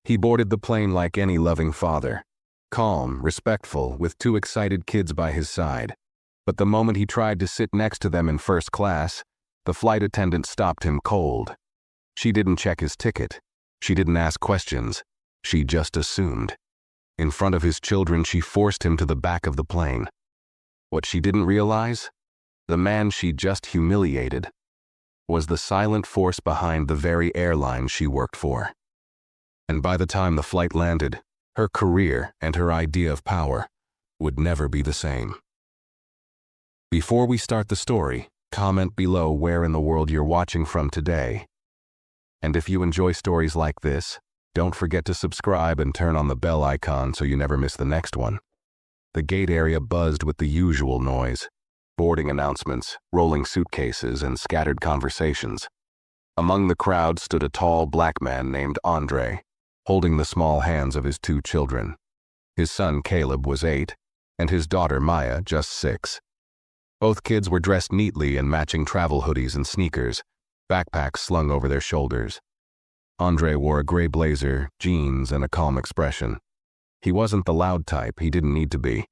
He boarded the plane like any loving father, calm, respectful, with two excited kids by his side. But the moment he tried to sit next to them in first class, the flight attendant stopped him cold. She didn't check his ticket. She didn't ask questions. She just assumed. In front of his children, she forced him to the back of the plane. What she didn't realize? The man she just humiliated was the silent force behind the very airline she worked for. And by the time the flight landed, her career and her idea of power would never be the same. Before we start the story, comment below where in the world you're watching from today. And if you enjoy stories like this, don't forget to subscribe and turn on the bell icon so you never miss the next one. The gate area buzzed with the usual noise: boarding announcements, rolling suitcases, and scattered conversations. Among the crowd stood a tall black man named Andre, holding the small hands of his two children. His son Caleb was 8, and his daughter Maya just 6. Both kids were dressed neatly in matching travel hoodies and sneakers, backpacks slung over their shoulders. Andre wore a gray blazer, jeans, and a calm expression. He wasn't the loud type, he didn't need to be.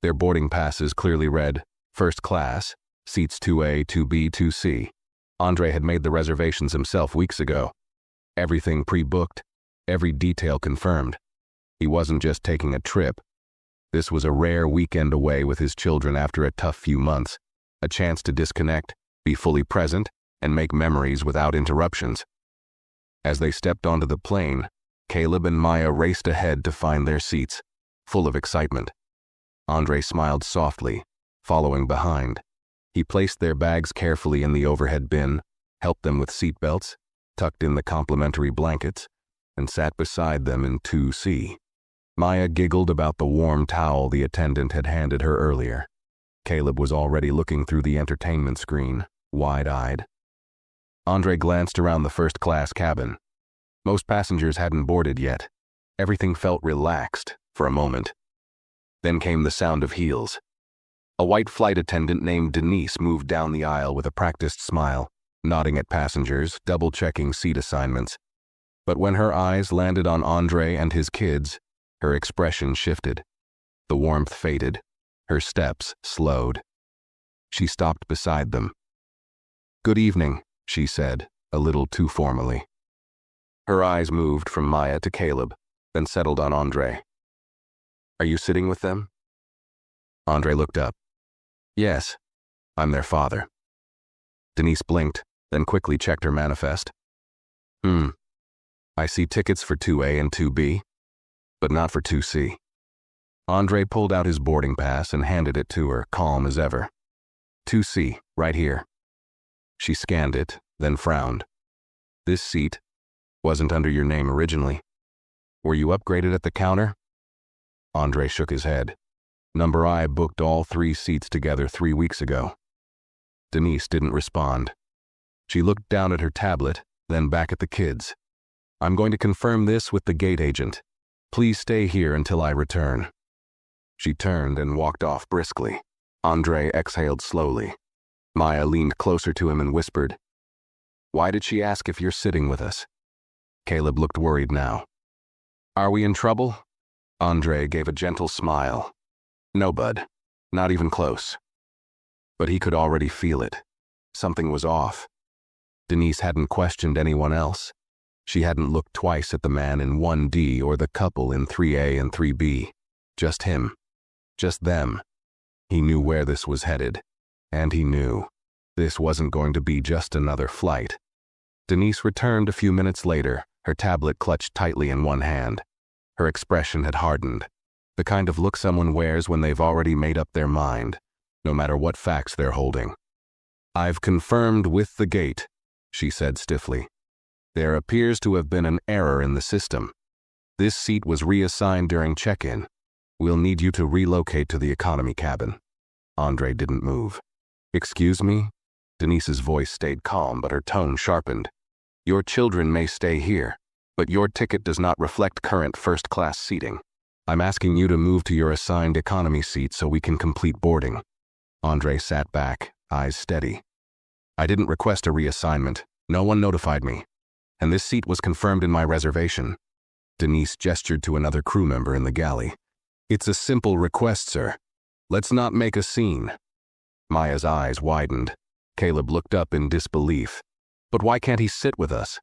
Their boarding passes clearly read, First Class, Seats 2A, 2B, 2C. Andre had made the reservations himself weeks ago. Everything pre-booked, every detail confirmed. He wasn't just taking a trip. This was a rare weekend away with his children after a tough few months, a chance to disconnect, be fully present, and make memories without interruptions. As they stepped onto the plane, Caleb and Maya raced ahead to find their seats, full of excitement. Andre smiled softly, following behind. He placed their bags carefully in the overhead bin, helped them with seatbelts, tucked in the complimentary blankets, and sat beside them in 2C. Maya giggled about the warm towel the attendant had handed her earlier. Caleb was already looking through the entertainment screen, wide-eyed. Andre glanced around the first-class cabin. Most passengers hadn't boarded yet. Everything felt relaxed for a moment. Then came the sound of heels. A white flight attendant named Denise moved down the aisle with a practiced smile, nodding at passengers, double-checking seat assignments. But when her eyes landed on Andre and his kids, her expression shifted. The warmth faded. Her steps slowed. She stopped beside them. "Good evening," she said, a little too formally. Her eyes moved from Maya to Caleb, then settled on Andre. "Are you sitting with them?" Andre looked up. "Yes, I'm their father." Denise blinked, then quickly checked her manifest. I see tickets for 2A and 2B, but not for 2C. Andre pulled out his boarding pass and handed it to her, calm as ever. 2C, right here." She scanned it, then frowned. "This seat wasn't under your name originally. Were you upgraded at the counter?" Andre shook his head. "Number I booked all 3 seats together 3 weeks ago." Denise didn't respond. She looked down at her tablet, then back at the kids. "I'm going to confirm this with the gate agent. Please stay here until I return." She turned and walked off briskly. Andre exhaled slowly. Maya leaned closer to him and whispered, "Why did she ask if you're sitting with us?" Caleb looked worried now. "Are we in trouble?" Andre gave a gentle smile. "No, bud. Not even close." But he could already feel it. Something was off. Denise hadn't questioned anyone else. She hadn't looked twice at the man in 1D or the couple in 3A and 3B. Just him. Just them. He knew where this was headed. And he knew this wasn't going to be just another flight. Denise returned a few minutes later, her tablet clutched tightly in one hand. Her expression had hardened. The kind of look someone wears when they've already made up their mind, no matter what facts they're holding. "I've confirmed with the gate," she said stiffly. "There appears to have been an error in the system. This seat was reassigned during check-in. We'll need you to relocate to the economy cabin." Andre didn't move. "Excuse me?" Denise's voice stayed calm, but her tone sharpened. "Your children may stay here, but your ticket does not reflect current first-class seating. I'm asking you to move to your assigned economy seat so we can complete boarding." Andre sat back, eyes steady. "I didn't request a reassignment. No one notified me. And this seat was confirmed in my reservation." Denise gestured to another crew member in the galley. "It's a simple request, sir. Let's not make a scene." Maya's eyes widened. Caleb looked up in disbelief. "But why can't he sit with us?"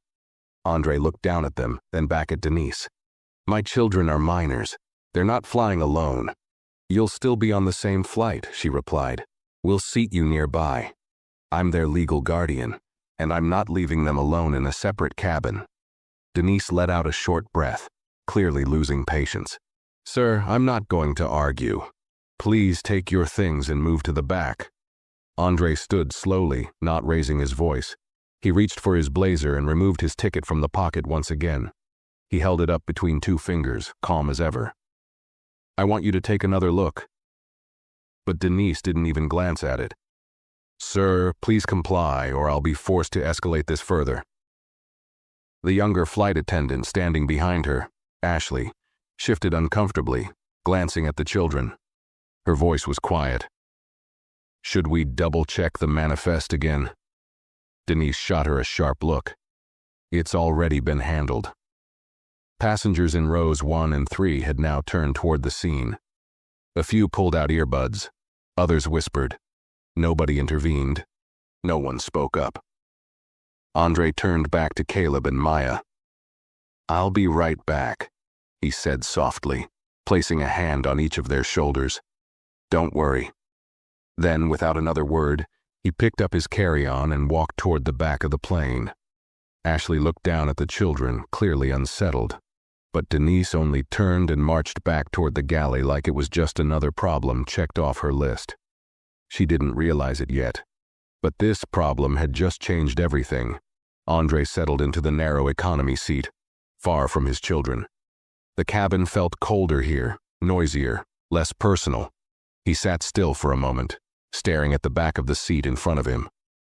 Andre looked down at them, then back at Denise. "My children are minors. They're not flying alone." "You'll still be on the same flight," she replied. "We'll seat you nearby. I'm their legal guardian, and I'm not leaving them alone in a separate cabin." Denise let out a short breath, clearly losing patience. "Sir, I'm not going to argue. Please take your things and move to the back." Andre stood slowly, not raising his voice. He reached for his blazer and removed his ticket from the pocket once again. He held it up between two fingers, calm as ever. "I want you to take another look." But Denise didn't even glance at it. "Sir, please comply, or I'll be forced to escalate this further." The younger flight attendant standing behind her, Ashley, shifted uncomfortably, glancing at the children. Her voice was quiet. "Should we double-check the manifest again?" Denise shot her a sharp look. "It's already been handled." Passengers in rows 1 and 3 had now turned toward the scene. A few pulled out earbuds. Others whispered. Nobody intervened. No one spoke up. Andre turned back to Caleb and Maya. "I'll be right back," he said softly, placing a hand on each of their shoulders. "Don't worry." Then, without another word, he picked up his carry-on and walked toward the back of the plane. Ashley looked down at the children, clearly unsettled. But Denise only turned and marched back toward the galley like it was just another problem checked off her list. She didn't realize it yet. But this problem had just changed everything. Andre settled into the narrow economy seat, far from his children. The cabin felt colder here, noisier, less personal. He sat still for a moment, staring at the back of the seat in front of him,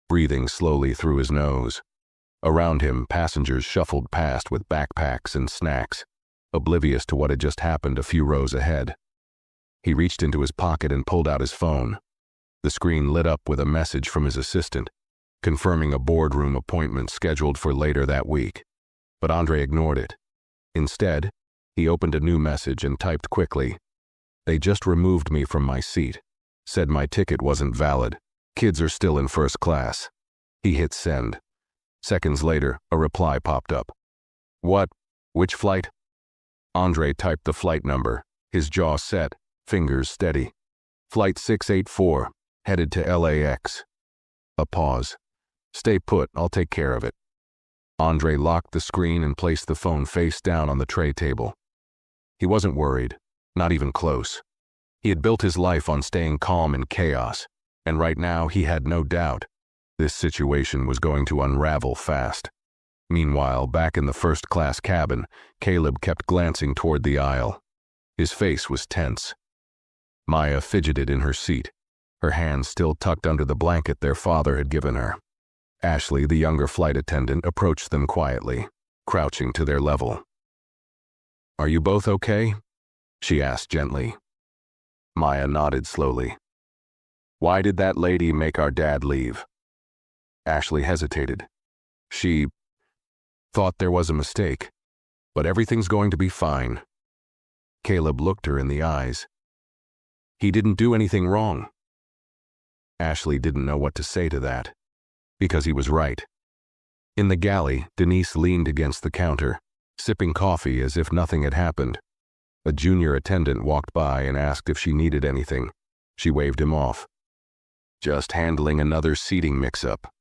breathing slowly through his nose. Around him, passengers shuffled past with backpacks and snacks, oblivious to what had just happened a few rows ahead. He reached into his pocket and pulled out his phone. The screen lit up with a message from his assistant, confirming a boardroom appointment scheduled for later that week. But Andre ignored it. Instead, he opened a new message and typed quickly, "They just removed me from my seat. Said my ticket wasn't valid. Kids are still in first class." He hit send. Seconds later, a reply popped up. "What? Which flight?" Andre typed the flight number, his jaw set, fingers steady. "Flight 684, headed to LAX. A pause. "Stay put, I'll take care of it." Andre locked the screen and placed the phone face down on the tray table. He wasn't worried, not even close. He had built his life on staying calm in chaos, and right now he had no doubt this situation was going to unravel fast. Meanwhile, back in the first-class cabin, Caleb kept glancing toward the aisle. His face was tense. Maya fidgeted in her seat, her hands still tucked under the blanket their father had given her. Ashley, the younger flight attendant, approached them quietly, crouching to their level. "Are you both okay?" she asked gently. Maya nodded slowly. "Why did that lady make our dad leave?" Ashley hesitated. "She thought there was a mistake, but everything's going to be fine." Caleb looked her in the eyes. "He didn't do anything wrong." Ashley didn't know what to say to that, because he was right. In the galley, Denise leaned against the counter, sipping coffee as if nothing had happened. A junior attendant walked by and asked if she needed anything. She waved him off. "Just handling another seating mix-up.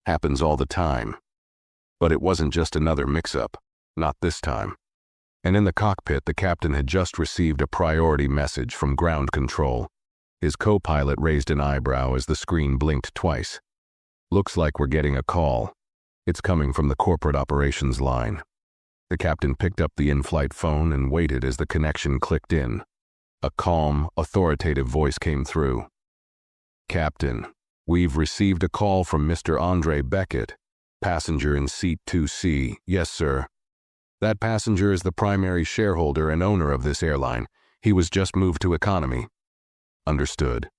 Happens all the time." But it wasn't just another mix-up, not this time. And in the cockpit, the captain had just received a priority message from ground control. His co-pilot raised an eyebrow as the screen blinked twice. "Looks like we're getting a call. It's coming from the corporate operations line." The captain picked up the in-flight phone and waited as the connection clicked in. A calm, authoritative voice came through. "Captain, we've received a call from Mr. Andre Beckett, passenger in seat 2C. Yes, sir. That passenger is the primary shareholder and owner of this airline. He was just moved to economy." "Understood."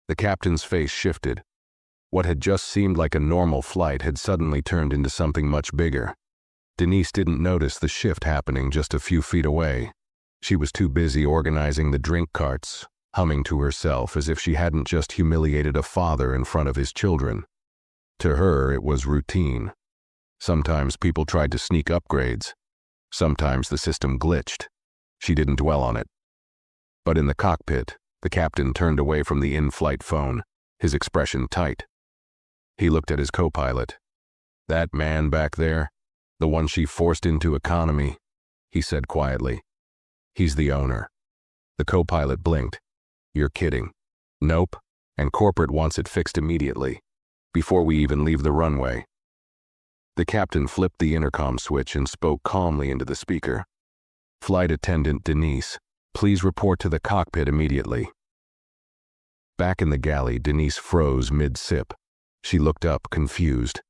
The captain's face shifted. What had just seemed like a normal flight had suddenly turned into something much bigger. Denise didn't notice the shift happening just a few feet away. She was too busy organizing the drink carts, humming to herself as if she hadn't just humiliated a father in front of his children. To her, it was routine. Sometimes people tried to sneak upgrades. Sometimes the system glitched. She didn't dwell on it. But in the cockpit, the captain turned away from the in-flight phone, his expression tight. He looked at his co-pilot. "That man back there, the one she forced into economy," he said quietly. "He's the owner." The co-pilot blinked. "You're kidding." "Nope, and corporate wants it fixed immediately, before we even leave the runway." The captain flipped the intercom switch and spoke calmly into the speaker. "Flight attendant Denise, please report to the cockpit immediately." Back in the galley, Denise froze mid-sip. She looked up, confused.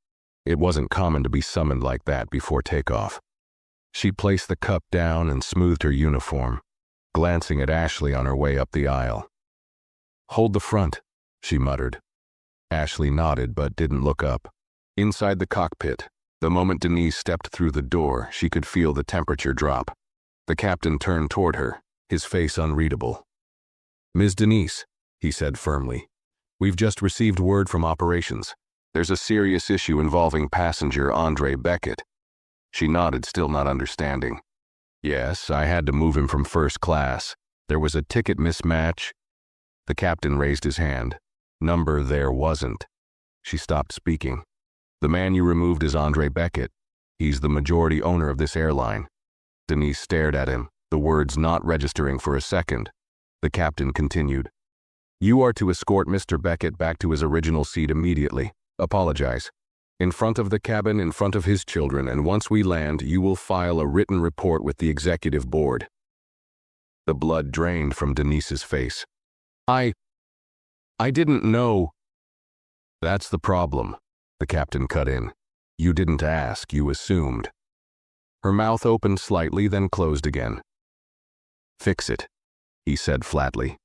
It wasn't common to be summoned like that before takeoff. She placed the cup down and smoothed her uniform, glancing at Ashley on her way up the aisle. "Hold the front," she muttered. Ashley nodded but didn't look up. Inside the cockpit, the moment Denise stepped through the door, she could feel the temperature drop. The captain turned toward her, his face unreadable. "Ms. Denise," he said firmly, "we've just received word from operations. There's a serious issue involving passenger Andre Beckett." She nodded, still not understanding. "Yes, I had to move him from first class. There was a ticket mismatch." The captain raised his hand. "Number there wasn't." She stopped speaking. "The man you removed is Andre Beckett. He's the majority owner of this airline." Denise stared at him, the words not registering for a second. The captain continued. "You are to escort Mr. Beckett back to his original seat immediately. Apologize. In front of the cabin, in front of his children, and once we land, you will file a written report with the executive board." The blood drained from Denise's face. I didn't know." "That's the problem," the captain cut in. "You didn't ask, you assumed." Her mouth opened slightly, then closed again. "Fix it," he said flatly.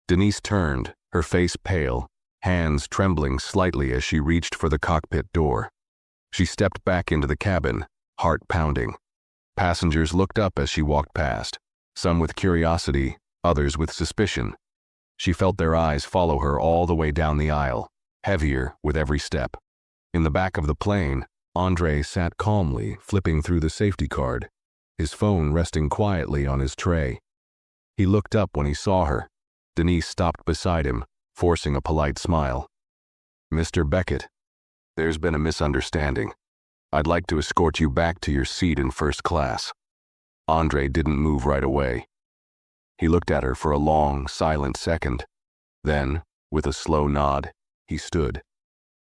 Denise turned, her face pale, hands trembling slightly as she reached for the cockpit door. She stepped back into the cabin, heart pounding. Passengers looked up as she walked past, some with curiosity, others with suspicion. She felt their eyes follow her all the way down the aisle, heavier with every step. In the back of the plane, Andre sat calmly, flipping through the safety card, his phone resting quietly on his tray. He looked up when he saw her. Denise stopped beside him, forcing a polite smile. "Mr. Beckett, there's been a misunderstanding. I'd like to escort you back to your seat in first class." Andre didn't move right away. He looked at her for a long, silent second. Then, with a slow nod, he stood.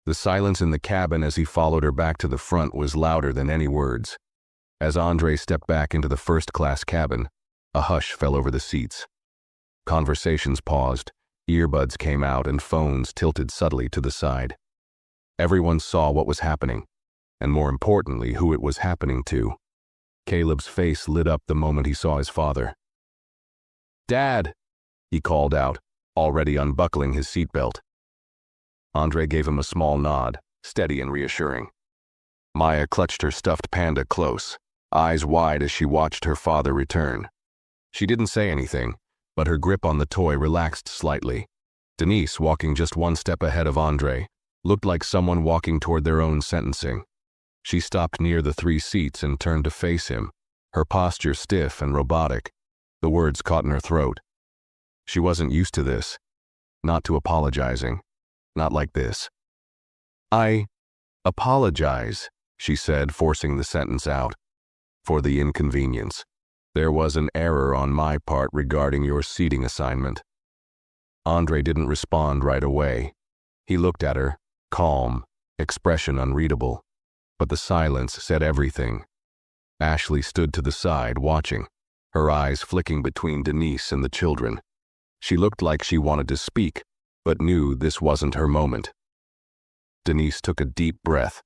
The silence in the cabin as he followed her back to the front was louder than any words. As Andre stepped back into the first-class cabin, a hush fell over the seats. Conversations paused, earbuds came out, and phones tilted subtly to the side. Everyone saw what was happening, and more importantly, who it was happening to. Caleb's face lit up the moment he saw his father. "Dad!" he called out, already unbuckling his seatbelt. Andre gave him a small nod, steady and reassuring. Maya clutched her stuffed panda close, eyes wide as she watched her father return. She didn't say anything, but her grip on the toy relaxed slightly. Denise, walking just one step ahead of Andre, looked like someone walking toward their own sentencing. She stopped near the 3 seats and turned to face him, her posture stiff and robotic. The words caught in her throat. She wasn't used to this, not to apologizing, not like this. "I apologize," she said, forcing the sentence out, "for the inconvenience. There was an error on my part regarding your seating assignment." Andre didn't respond right away. He looked at her, calm, expression unreadable. But the silence said everything. Ashley stood to the side, watching, her eyes flicking between Denise and the children. She looked like she wanted to speak, but knew this wasn't her moment. Denise took a deep breath,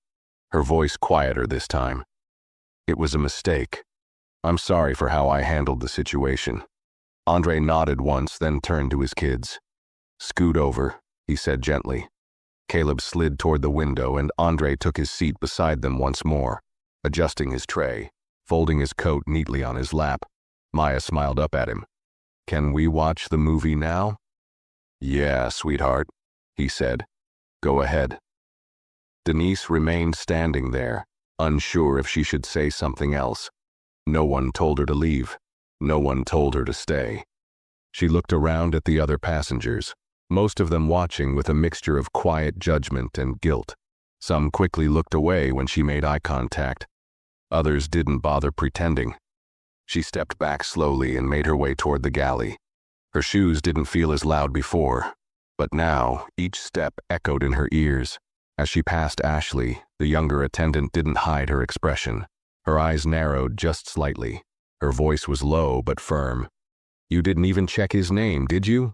her voice quieter this time. "It was a mistake. I'm sorry for how I handled the situation." Andre nodded once, then turned to his kids. "Scoot over," he said gently. Caleb slid toward the window, and Andre took his seat beside them once more, adjusting his tray, folding his coat neatly on his lap. Maya smiled up at him. "Can we watch the movie now?" "Yeah, sweetheart," he said. "Go ahead." Denise remained standing there, unsure if she should say something else. No one told her to leave. No one told her to stay. She looked around at the other passengers, most of them watching with a mixture of quiet judgment and guilt. Some quickly looked away when she made eye contact. Others didn't bother pretending. She stepped back slowly and made her way toward the galley. Her shoes didn't feel as loud before, but now each step echoed in her ears. As she passed Ashley, the younger attendant didn't hide her expression. Her eyes narrowed just slightly. Her voice was low but firm. "You didn't even check his name, did you?"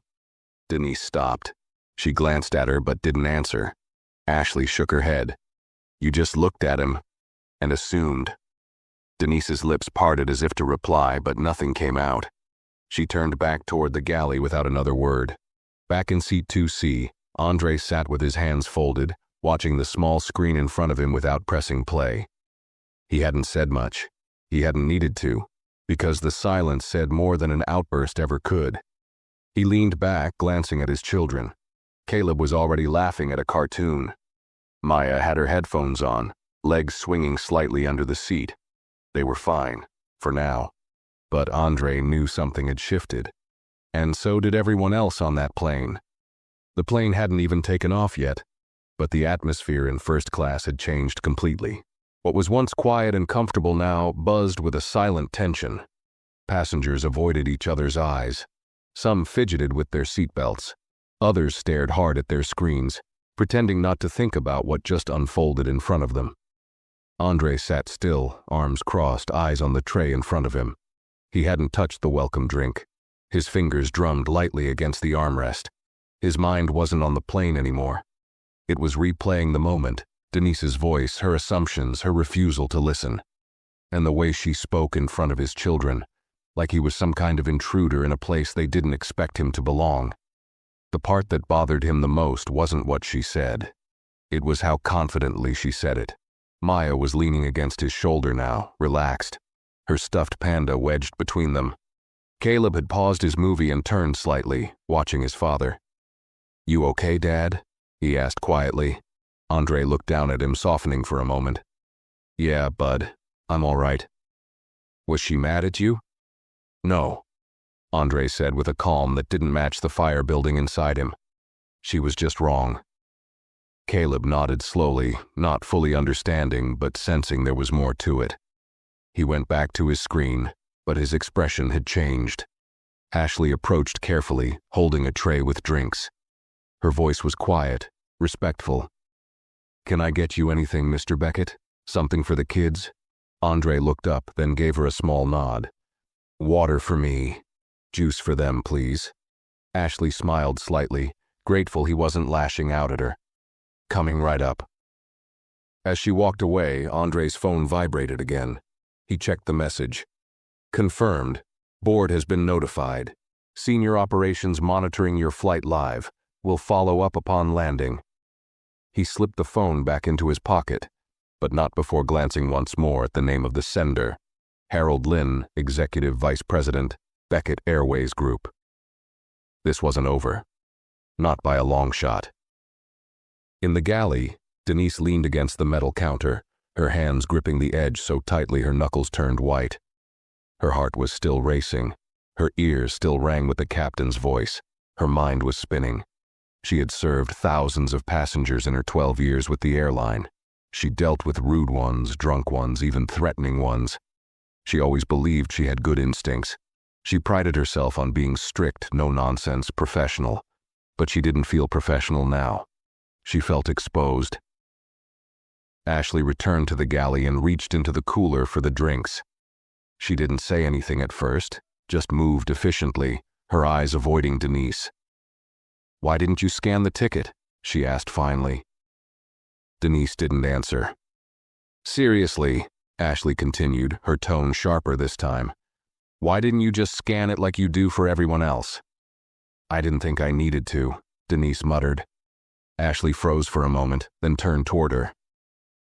Denise stopped. She glanced at her but didn't answer. Ashley shook her head. "You just looked at him and assumed." Denise's lips parted as if to reply, but nothing came out. She turned back toward the galley without another word. Back in seat 2C, Andre sat with his hands folded, watching the small screen in front of him without pressing play. He hadn't said much. He hadn't needed to, because the silence said more than an outburst ever could. He leaned back, glancing at his children. Caleb was already laughing at a cartoon. Maya had her headphones on, legs swinging slightly under the seat. They were fine, for now. But Andre knew something had shifted. And so did everyone else on that plane. The plane hadn't even taken off yet, but the atmosphere in first class had changed completely. What was once quiet and comfortable now buzzed with a silent tension. Passengers avoided each other's eyes. Some fidgeted with their seatbelts. Others stared hard at their screens, pretending not to think about what just unfolded in front of them. Andre sat still, arms crossed, eyes on the tray in front of him. He hadn't touched the welcome drink. His fingers drummed lightly against the armrest. His mind wasn't on the plane anymore. It was replaying the moment, Denise's voice, her assumptions, her refusal to listen. And the way she spoke in front of his children, like he was some kind of intruder in a place they didn't expect him to belong. The part that bothered him the most wasn't what she said. It was how confidently she said it. Maya was leaning against his shoulder now, relaxed, her stuffed panda wedged between them. Caleb had paused his movie and turned slightly, watching his father. "You okay, Dad?" he asked quietly. Andre looked down at him, softening for a moment. "Yeah, bud, I'm all right." "Was she mad at you?" "No," Andre said with a calm that didn't match the fire building inside him. "She was just wrong." Caleb nodded slowly, not fully understanding, but sensing there was more to it. He went back to his screen, but his expression had changed. Ashley approached carefully, holding a tray with drinks. Her voice was quiet, respectful. "Can I get you anything, Mr. Beckett? Something for the kids?" Andre looked up, then gave her a small nod. "Water for me. Juice for them, please." Ashley smiled slightly, grateful he wasn't lashing out at her. "Coming right up." As she walked away, Andre's phone vibrated again. He checked the message. "Confirmed. Board has been notified. Senior operations monitoring your flight live. Will follow up upon landing." He slipped the phone back into his pocket, but not before glancing once more at the name of the sender. Harold Lynn, Executive Vice President, Beckett Airways Group. This wasn't over. Not by a long shot. In the galley, Denise leaned against the metal counter, her hands gripping the edge so tightly her knuckles turned white. Her heart was still racing. Her ears still rang with the captain's voice. Her mind was spinning. She had served thousands of passengers in her 12 years with the airline. She dealt with rude ones, drunk ones, even threatening ones. She always believed she had good instincts. She prided herself on being strict, no-nonsense, professional. But she didn't feel professional now. She felt exposed. Ashley returned to the galley and reached into the cooler for the drinks. She didn't say anything at first, just moved efficiently, her eyes avoiding Denise. "Why didn't you scan the ticket?" she asked finally. Denise didn't answer. "Seriously," Ashley continued, her tone sharper this time. "Why didn't you just scan it like you do for everyone else?" "I didn't think I needed to," Denise muttered. Ashley froze for a moment, then turned toward her.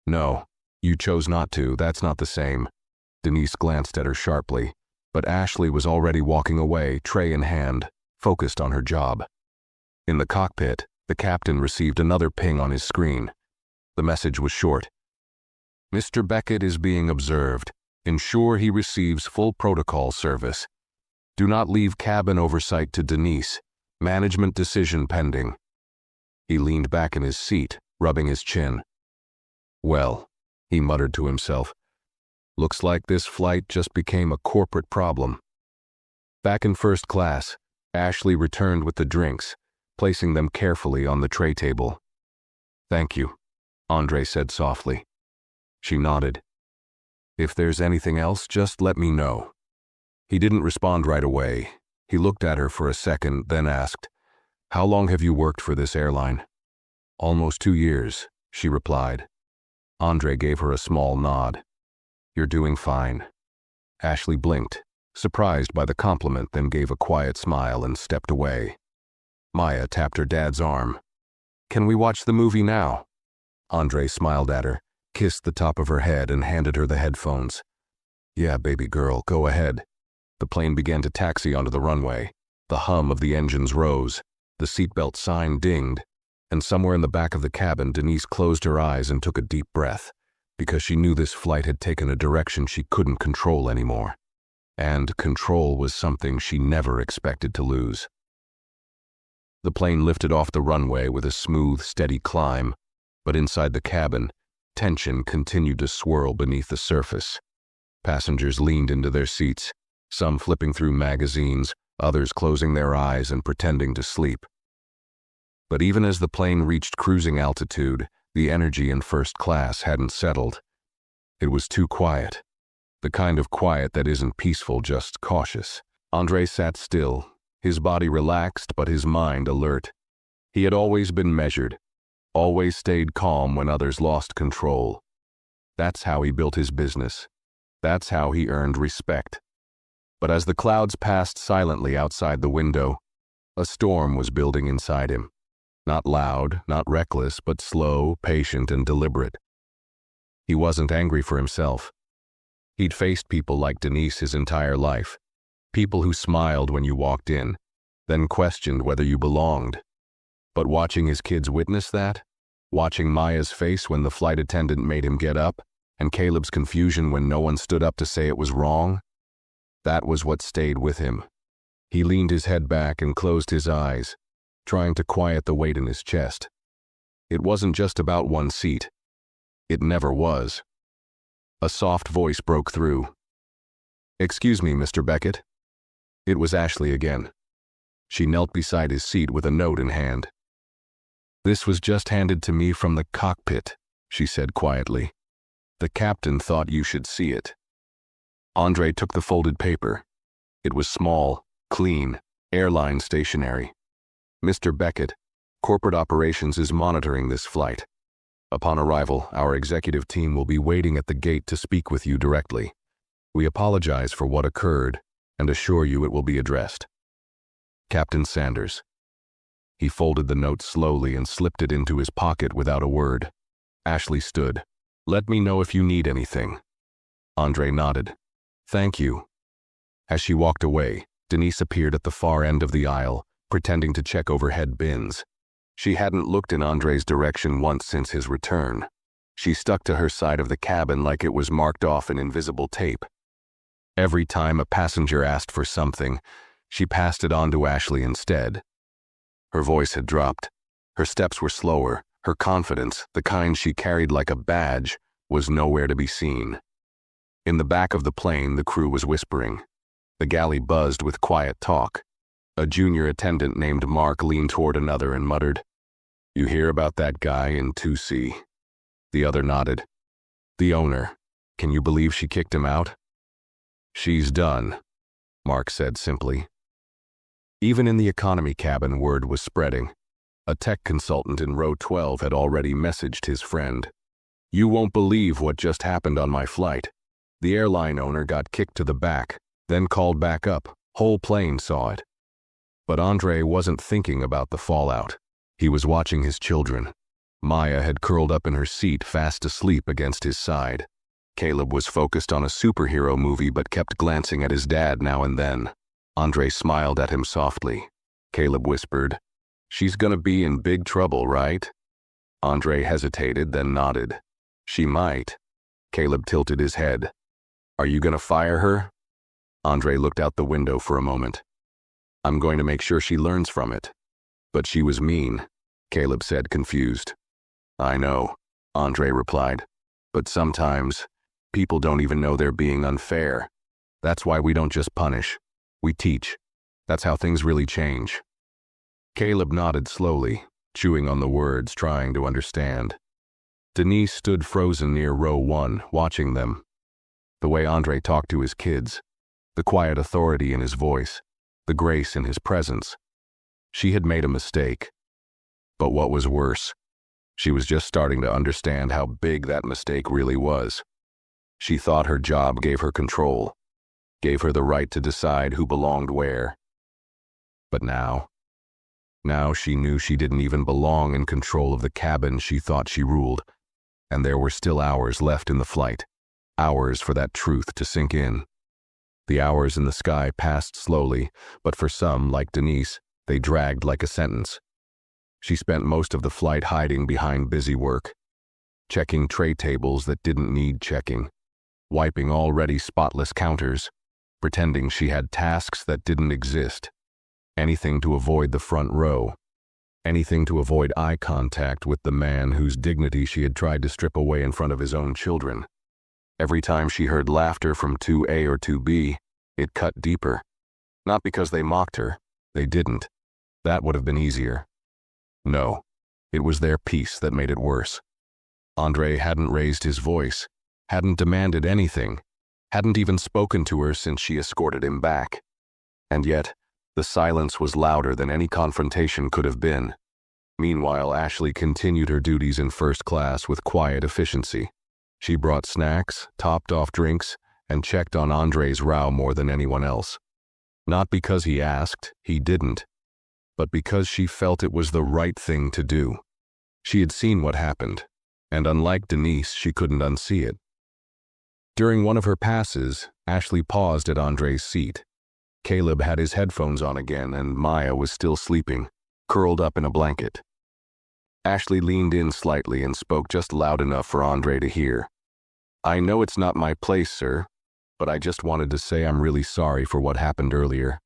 "No, You chose not to, that's not the same. Denise glanced at her sharply, but Ashley was already walking away, tray in hand, focused on her job. In the cockpit, the captain received another ping on his screen. The message was short. Mr. Beckett is being observed. Ensure he receives full protocol service. Do not leave cabin oversight to Denise. Management decision pending. He leaned back in his seat, rubbing his chin. Well, he muttered to himself, looks like this flight just became a corporate problem. Back in first class, Ashley returned with the drinks, placing them carefully on the tray table. Thank you, Andre said softly. She nodded. If there's anything else, just let me know. He didn't respond right away. He looked at her for a second, then asked, How long have you worked for this airline? Almost 2 years, she replied. Andre gave her a small nod. You're doing fine. Ashley blinked, surprised by the compliment, then gave a quiet smile and stepped away. Maya tapped her dad's arm. Can we watch the movie now? Andre smiled at her, kissed the top of her head, and handed her the headphones. Yeah, baby girl, go ahead. The plane began to taxi onto the runway. The hum of the engines rose. The seatbelt sign dinged. And somewhere in the back of the cabin, Denise closed her eyes and took a deep breath, because she knew this flight had taken a direction she couldn't control anymore. And control was something she never expected to lose. The plane lifted off the runway with a smooth, steady climb, but inside the cabin, tension continued to swirl beneath the surface. Passengers leaned into their seats, some flipping through magazines, others closing their eyes and pretending to sleep. But even as the plane reached cruising altitude, the energy in first class hadn't settled. It was too quiet. The kind of quiet that isn't peaceful, just cautious. Andre sat still, his body relaxed but his mind alert. He had always been measured, always stayed calm when others lost control. That's how he built his business. That's how he earned respect. But as the clouds passed silently outside the window, a storm was building inside him. Not loud, not reckless, but slow, patient, and deliberate. He wasn't angry for himself. He'd faced people like Denise his entire life. People who smiled when you walked in, then questioned whether you belonged. But watching his kids witness that, watching Maya's face when the flight attendant made him get up, and Caleb's confusion when no one stood up to say it was wrong, that was what stayed with him. He leaned his head back and closed his eyes, trying to quiet the weight in his chest. It wasn't just about one seat. It never was. A soft voice broke through. Excuse me, Mr. Beckett. It was Ashley again. She knelt beside his seat with a note in hand. This was just handed to me from the cockpit, she said quietly. The captain thought you should see it. Andre took the folded paper. It was small, clean, airline stationery. Mr. Beckett, corporate operations is monitoring this flight. Upon arrival, our executive team will be waiting at the gate to speak with you directly. We apologize for what occurred and assure you it will be addressed. Captain Sanders. He folded the note slowly and slipped it into his pocket without a word. Ashley stood. Let me know if you need anything. Andre nodded. Thank you. As she walked away, Denise appeared at the far end of the aisle, pretending to check overhead bins. She hadn't looked in Andre's direction once since his return. She stuck to her side of the cabin like it was marked off in invisible tape. Every time a passenger asked for something, she passed it on to Ashley instead. Her voice had dropped. Her steps were slower. Her confidence, the kind she carried like a badge, was nowhere to be seen. In the back of the plane, the crew was whispering. The galley buzzed with quiet talk. A junior attendant named Mark leaned toward another and muttered, You hear about that guy in 2C? The other nodded. The owner. Can you believe she kicked him out? She's done, Mark said simply. Even in the economy cabin, word was spreading. A tech consultant in row 12 had already messaged his friend. You won't believe what just happened on my flight. The airline owner got kicked to the back, then called back up. Whole plane saw it. But Andre wasn't thinking about the fallout. He was watching his children. Maya had curled up in her seat, fast asleep against his side. Caleb was focused on a superhero movie but kept glancing at his dad now and then. Andre smiled at him softly. Caleb whispered, "She's gonna be in big trouble, right?" Andre hesitated, then nodded. "She might." Caleb tilted his head. "Are you gonna fire her?" Andre looked out the window for a moment. "I'm going to make sure she learns from it." "But she was mean," Caleb said, confused. "I know," Andre replied. "But sometimes, people don't even know they're being unfair. That's why we don't just punish. We teach. That's how things really change." Caleb nodded slowly, chewing on the words, trying to understand. Denise stood frozen near row 1, watching them. The way Andre talked to his kids, the quiet authority in his voice, the grace in his presence. She had made a mistake. But what was worse, she was just starting to understand how big that mistake really was. She thought her job gave her control, gave her the right to decide who belonged where. But now she knew she didn't even belong in control of the cabin she thought she ruled, and there were still hours left in the flight, hours for that truth to sink in. The hours in the sky passed slowly, but for some, like Denise, they dragged like a sentence. She spent most of the flight hiding behind busy work, checking tray tables that didn't need checking, wiping already spotless counters, pretending she had tasks that didn't exist. Anything to avoid the front row, anything to avoid eye contact with the man whose dignity she had tried to strip away in front of his own children. Every time she heard laughter from 2A or 2B, it cut deeper. Not because they mocked her, they didn't. That would have been easier. No, it was their peace that made it worse. Andre hadn't raised his voice, hadn't demanded anything, hadn't even spoken to her since she escorted him back. And yet, the silence was louder than any confrontation could have been. Meanwhile, Ashley continued her duties in first class with quiet efficiency. She brought snacks, topped off drinks, and checked on Andre's row more than anyone else. Not because he asked, he didn't, but because she felt it was the right thing to do. She had seen what happened, and unlike Denise, she couldn't unsee it. During one of her passes, Ashley paused at Andre's seat. Caleb had his headphones on again, and Maya was still sleeping, curled up in a blanket. Ashley leaned in slightly and spoke just loud enough for Andre to hear. "I know it's not my place, sir, but I just wanted to say I'm really sorry for what happened earlier."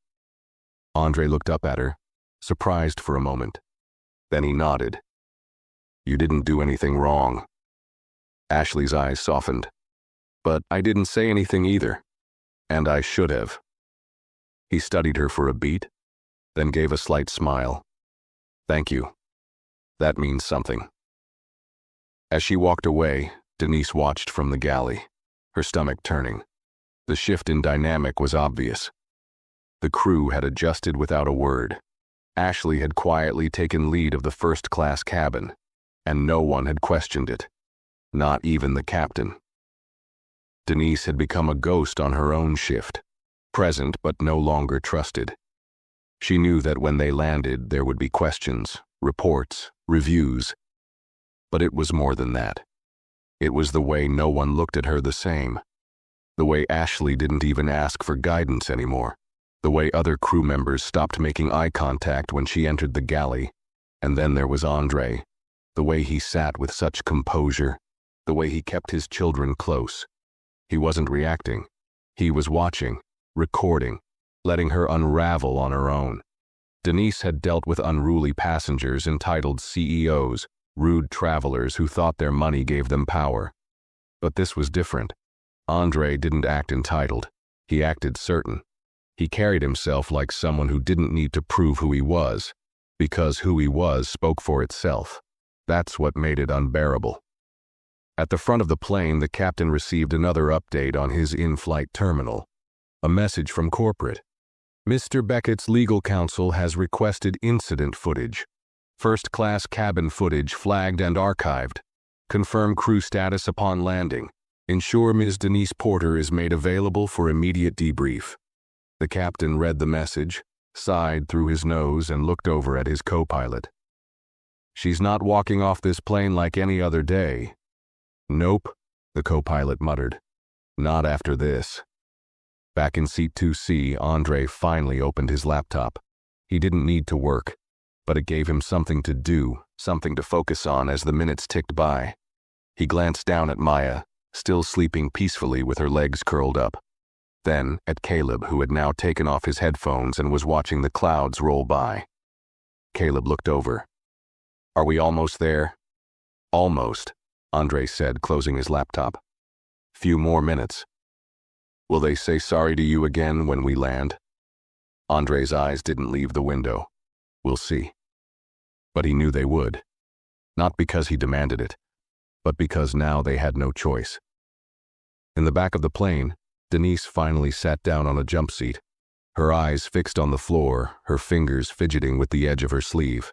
Andre looked up at her, surprised for a moment. Then he nodded. "You didn't do anything wrong." Ashley's eyes softened. "But I didn't say anything either, and I should have." He studied her for a beat, then gave a slight smile. "Thank you. That means something." As she walked away, Denise watched from the galley, her stomach turning. The shift in dynamic was obvious. The crew had adjusted without a word. Ashley had quietly taken lead of the first-class cabin, and no one had questioned it, not even the captain. Denise had become a ghost on her own shift, present but no longer trusted. She knew that when they landed, there would be questions, reports, reviews. But it was more than that. It was the way no one looked at her the same. The way Ashley didn't even ask for guidance anymore. The way other crew members stopped making eye contact when she entered the galley. And then there was Andre. The way he sat with such composure. The way he kept his children close. He wasn't reacting. He was watching, recording, letting her unravel on her own. Denise had dealt with unruly passengers, entitled CEOs, rude travelers who thought their money gave them power. But this was different. Andre didn't act entitled. He acted certain. He carried himself like someone who didn't need to prove who he was, because who he was spoke for itself. That's what made it unbearable. At the front of the plane, the captain received another update on his in-flight terminal. A message from corporate. "Mr. Beckett's legal counsel has requested incident footage. First-class cabin footage flagged and archived. Confirm crew status upon landing. Ensure Ms. Denise Porter is made available for immediate debrief." The captain read the message, sighed through his nose, and looked over at his co-pilot. She's not walking off this plane like any other day. Nope, the co-pilot muttered. Not after this. Back in seat 2C, Andre finally opened his laptop. He didn't need to work, but it gave him something to do, something to focus on as the minutes ticked by. He glanced down at Maya, still sleeping peacefully with her legs curled up. Then at Caleb, who had now taken off his headphones and was watching the clouds roll by. Caleb looked over. Are we almost there? Almost, Andre said, closing his laptop. Few more minutes. Will they say sorry to you again when we land? Andre's eyes didn't leave the window. We'll see. But he knew they would. Not because he demanded it, but because now they had no choice. In the back of the plane, Denise finally sat down on a jump seat, her eyes fixed on the floor, her fingers fidgeting with the edge of her sleeve.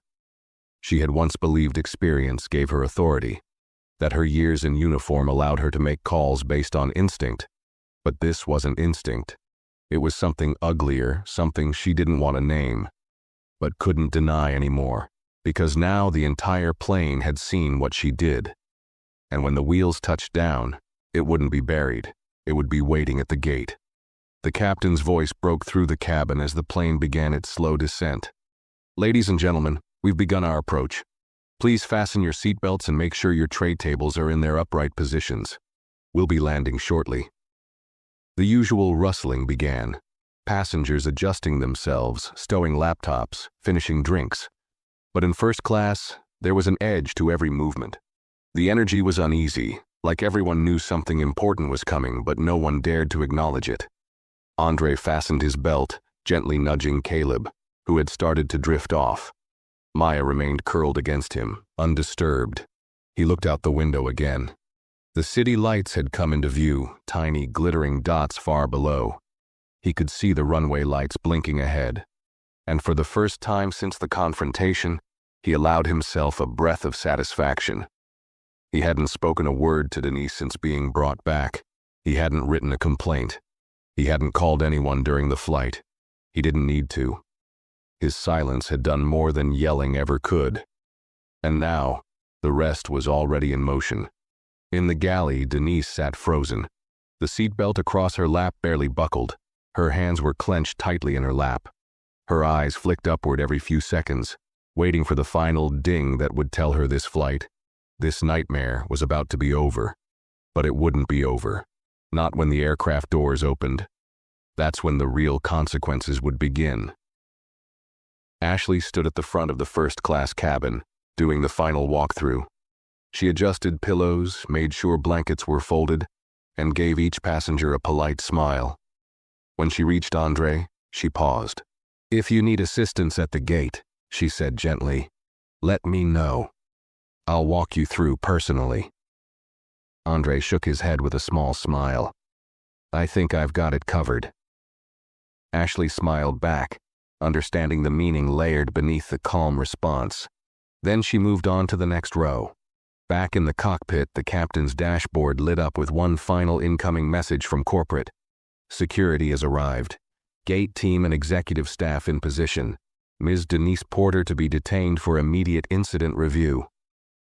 She had once believed experience gave her authority, that her years in uniform allowed her to make calls based on instinct. But this wasn't instinct. It was something uglier, something she didn't want to name, but couldn't deny anymore, because now the entire plane had seen what she did. And when the wheels touched down, it wouldn't be buried. It would be waiting at the gate. The captain's voice broke through the cabin as the plane began its slow descent. Ladies and gentlemen, we've begun our approach. Please fasten your seatbelts and make sure your tray tables are in their upright positions. We'll be landing shortly. The usual rustling began, passengers adjusting themselves, stowing laptops, finishing drinks. But in first class, there was an edge to every movement. The energy was uneasy, like everyone knew something important was coming, but no one dared to acknowledge it. Andre fastened his belt, gently nudging Caleb, who had started to drift off. Maya remained curled against him, undisturbed. He looked out the window again. The city lights had come into view, tiny glittering dots far below. He could see the runway lights blinking ahead. And for the first time since the confrontation, he allowed himself a breath of satisfaction. He hadn't spoken a word to Denise since being brought back. He hadn't written a complaint. He hadn't called anyone during the flight. He didn't need to. His silence had done more than yelling ever could. And now, the rest was already in motion. In the galley, Denise sat frozen. The seatbelt across her lap barely buckled. Her hands were clenched tightly in her lap. Her eyes flicked upward every few seconds, waiting for the final ding that would tell her this flight, this nightmare, was about to be over. But it wouldn't be over. Not when the aircraft doors opened. That's when the real consequences would begin. Ashley stood at the front of the first-class cabin, doing the final walkthrough. She adjusted pillows, made sure blankets were folded, and gave each passenger a polite smile. When she reached Andre, she paused. "If you need assistance at the gate," she said gently, "let me know. I'll walk you through personally." Andre shook his head with a small smile. "I think I've got it covered." Ashley smiled back, understanding the meaning layered beneath the calm response. Then she moved on to the next row. Back in the cockpit, the captain's dashboard lit up with one final incoming message from corporate. Security has arrived. Gate team and executive staff in position. Ms. Denise Porter to be detained for immediate incident review.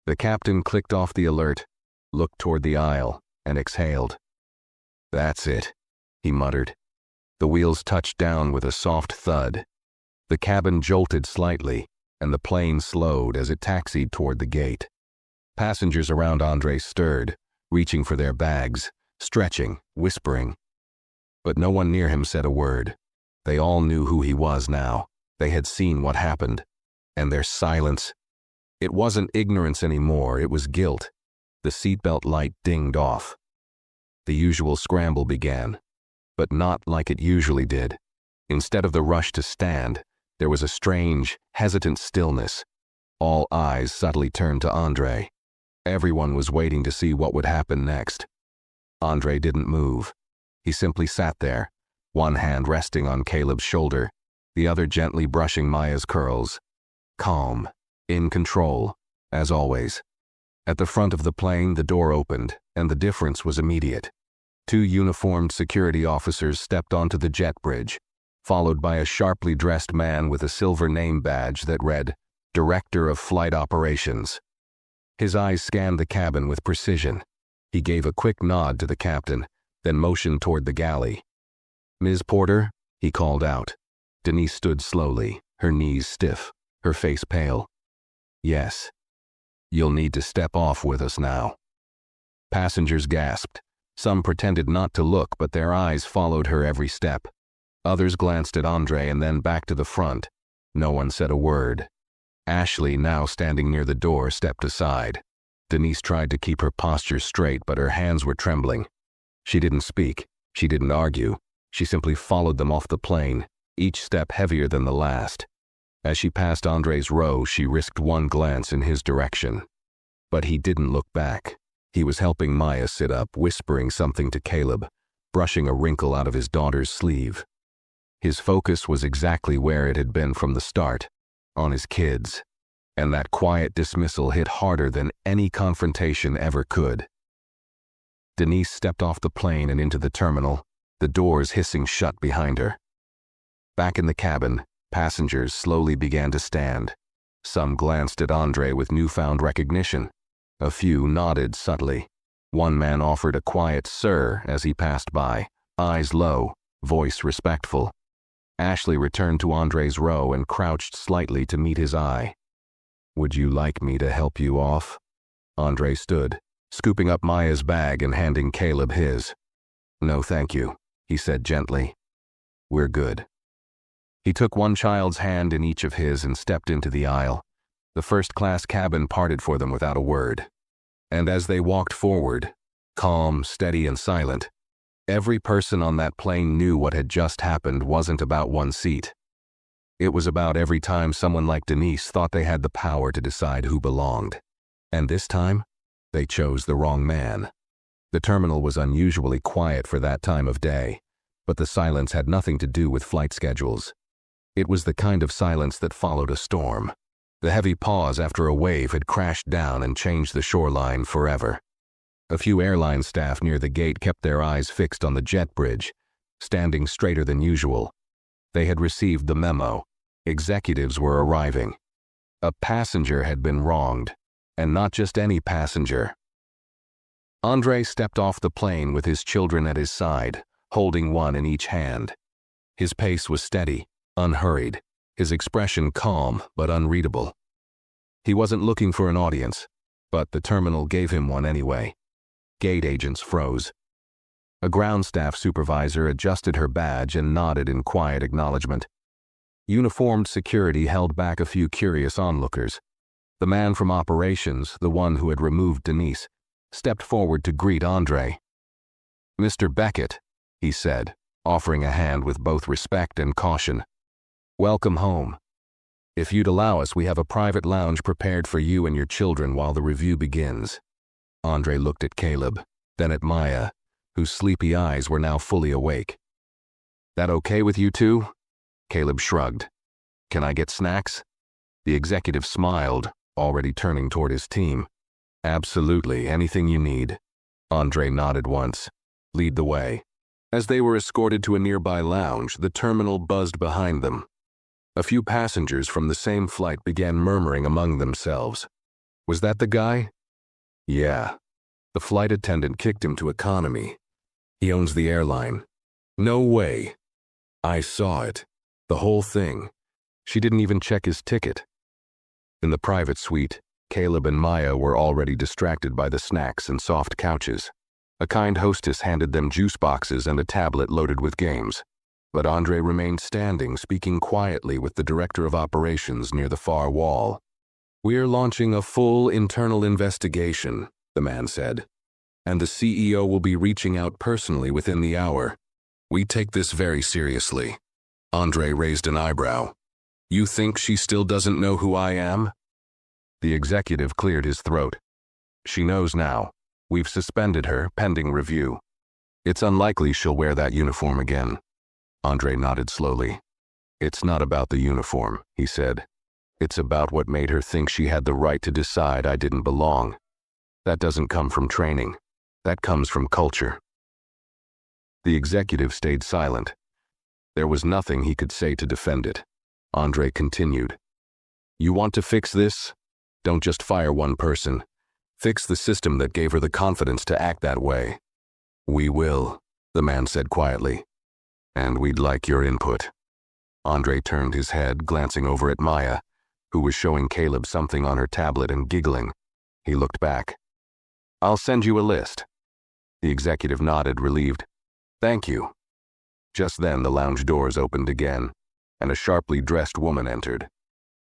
The captain clicked off the alert, looked toward the aisle, and exhaled. "That's it," he muttered. The wheels touched down with a soft thud. The cabin jolted slightly, and the plane slowed as it taxied toward the gate. Passengers around Andre stirred, reaching for their bags, stretching, whispering. But no one near him said a word. They all knew who he was now. They had seen what happened. And their silence. It wasn't ignorance anymore, it was guilt. The seatbelt light dinged off. The usual scramble began, but not like it usually did. Instead of the rush to stand, there was a strange, hesitant stillness. All eyes subtly turned to Andre. Everyone was waiting to see what would happen next. Andre didn't move. He simply sat there, one hand resting on Caleb's shoulder, the other gently brushing Maya's curls. Calm, in control, as always. At the front of the plane, the door opened, and the difference was immediate. 2 uniformed security officers stepped onto the jet bridge, followed by a sharply dressed man with a silver name badge that read, Director of Flight Operations. His eyes scanned the cabin with precision. He gave a quick nod to the captain, then motioned toward the galley. "Ms. Porter," he called out. Denise stood slowly, her knees stiff, her face pale. "Yes. You'll need to step off with us now." Passengers gasped. Some pretended not to look, but their eyes followed her every step. Others glanced at Andre and then back to the front. No one said a word. Ashley, now standing near the door, stepped aside. Denise tried to keep her posture straight, but her hands were trembling. She didn't speak. She didn't argue. She simply followed them off the plane, each step heavier than the last. As she passed Andre's row, she risked one glance in his direction. But he didn't look back. He was helping Maya sit up, whispering something to Caleb, brushing a wrinkle out of his daughter's sleeve. His focus was exactly where it had been from the start, on his kids. And that quiet dismissal hit harder than any confrontation ever could. Denise stepped off the plane and into the terminal, the doors hissing shut behind her. Back in the cabin, passengers slowly began to stand. Some glanced at Andre with newfound recognition. A few nodded subtly. One man offered a quiet "sir" as he passed by, eyes low, voice respectful. Ashley returned to Andre's row and crouched slightly to meet his eye. "Would you like me to help you off?" Andre stood, scooping up Maya's bag and handing Caleb his. "No, thank you," he said gently. "We're good." He took one child's hand in each of his and stepped into the aisle. The first-class cabin parted for them without a word. And as they walked forward, calm, steady, and silent, every person on that plane knew what had just happened wasn't about one seat. It was about every time someone like Denise thought they had the power to decide who belonged. And this time, they chose the wrong man. The terminal was unusually quiet for that time of day, but the silence had nothing to do with flight schedules. It was the kind of silence that followed a storm. The heavy pause after a wave had crashed down and changed the shoreline forever. A few airline staff near the gate kept their eyes fixed on the jet bridge, standing straighter than usual. They had received the memo. Executives were arriving. A passenger had been wronged, and not just any passenger. Andre stepped off the plane with his children at his side, holding one in each hand. His pace was steady, unhurried, his expression calm but unreadable. He wasn't looking for an audience, but the terminal gave him one anyway. Gate agents froze. A ground staff supervisor adjusted her badge and nodded in quiet acknowledgement. Uniformed security held back a few curious onlookers. The man from operations, the one who had removed Denise, stepped forward to greet Andre. "Mr. Beckett," he said, offering a hand with both respect and caution. "Welcome home. If you'd allow us, we have a private lounge prepared for you and your children while the review begins." Andre looked at Caleb, then at Maya, whose sleepy eyes were now fully awake. "That okay with you two?" Caleb shrugged. "Can I get snacks?" The executive smiled, already turning toward his team. "Absolutely, anything you need." Andre nodded once. "Lead the way." As they were escorted to a nearby lounge, the terminal buzzed behind them. A few passengers from the same flight began murmuring among themselves. "Was that the guy?" "Yeah. The flight attendant kicked him to economy. He owns the airline." "No way." "I saw it. The whole thing. She didn't even check his ticket." In the private suite, Caleb and Maya were already distracted by the snacks and soft couches. A kind hostess handed them juice boxes and a tablet loaded with games. But Andre remained standing, speaking quietly with the director of operations near the far wall. "We're launching a full internal investigation," the man said. "And the CEO will be reaching out personally within the hour. We take this very seriously." Andre raised an eyebrow. "You think she still doesn't know who I am?" The executive cleared his throat. "She knows now. We've suspended her, pending review. It's unlikely she'll wear that uniform again." Andre nodded slowly. "It's not about the uniform," he said. "It's about what made her think she had the right to decide I didn't belong. That doesn't come from training. That comes from culture." The executive stayed silent. There was nothing he could say to defend it. Andre continued. You want to fix this? Don't just fire one person. Fix the system that gave her the confidence to act that way. We will, the man said quietly. And we'd like your input. Andre turned his head, glancing over at Maya, who was showing Caleb something on her tablet and giggling. He looked back. I'll send you a list. The executive nodded, relieved. Thank you. Just then the lounge doors opened again, and a sharply dressed woman entered.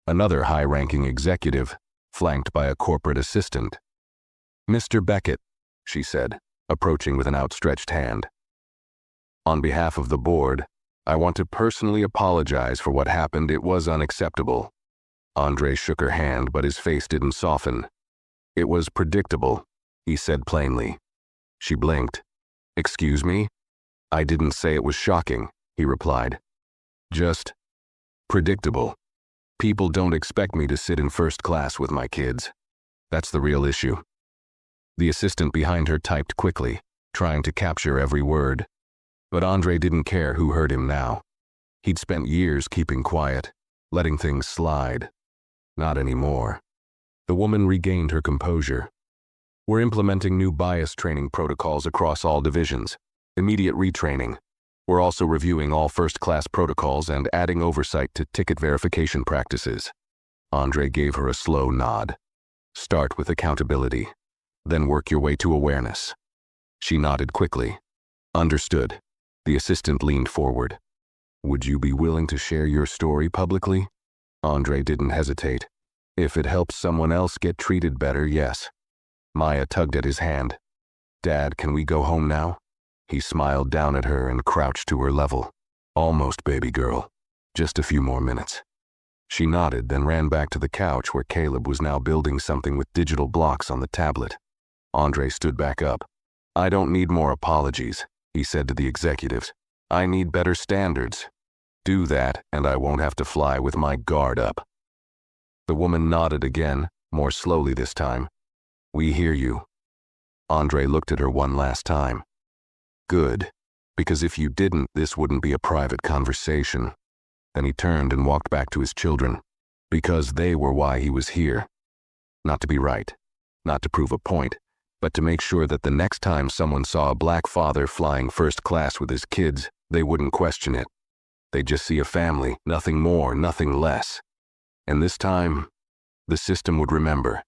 Another high-ranking executive, flanked by a corporate assistant. Mr. Beckett, she said, approaching with an outstretched hand. On behalf of the board, I want to personally apologize for what happened. It was unacceptable. Andre shook her hand, but his face didn't soften. It was predictable, he said plainly. She blinked. Excuse me? I didn't say it was shocking, he replied. Just predictable. People don't expect me to sit in first class with my kids. That's the real issue. The assistant behind her typed quickly, trying to capture every word. But Andre didn't care who heard him now. He'd spent years keeping quiet, letting things slide. Not anymore. The woman regained her composure. We're implementing new bias training protocols across all divisions. Immediate retraining. We're also reviewing all first-class protocols and adding oversight to ticket verification practices. Andre gave her a slow nod. Start with accountability. Then work your way to awareness. She nodded quickly. Understood. The assistant leaned forward. Would you be willing to share your story publicly? Andre didn't hesitate. If it helps someone else get treated better, yes. Maya tugged at his hand. Dad, can we go home now? He smiled down at her and crouched to her level. Almost, baby girl. Just a few more minutes. She nodded, then ran back to the couch where Caleb was now building something with digital blocks on the tablet. Andre stood back up. I don't need more apologies, he said to the executives. I need better standards. Do that, and I won't have to fly with my guard up. The woman nodded again, more slowly this time. We hear you. Andre looked at her one last time. Good, because if you didn't, this wouldn't be a private conversation. Then he turned and walked back to his children, because they were why he was here. Not to be right, not to prove a point, but to make sure that the next time someone saw a black father flying first class with his kids, they wouldn't question it. They'd just see a family, nothing more, nothing less. And this time, the system would remember.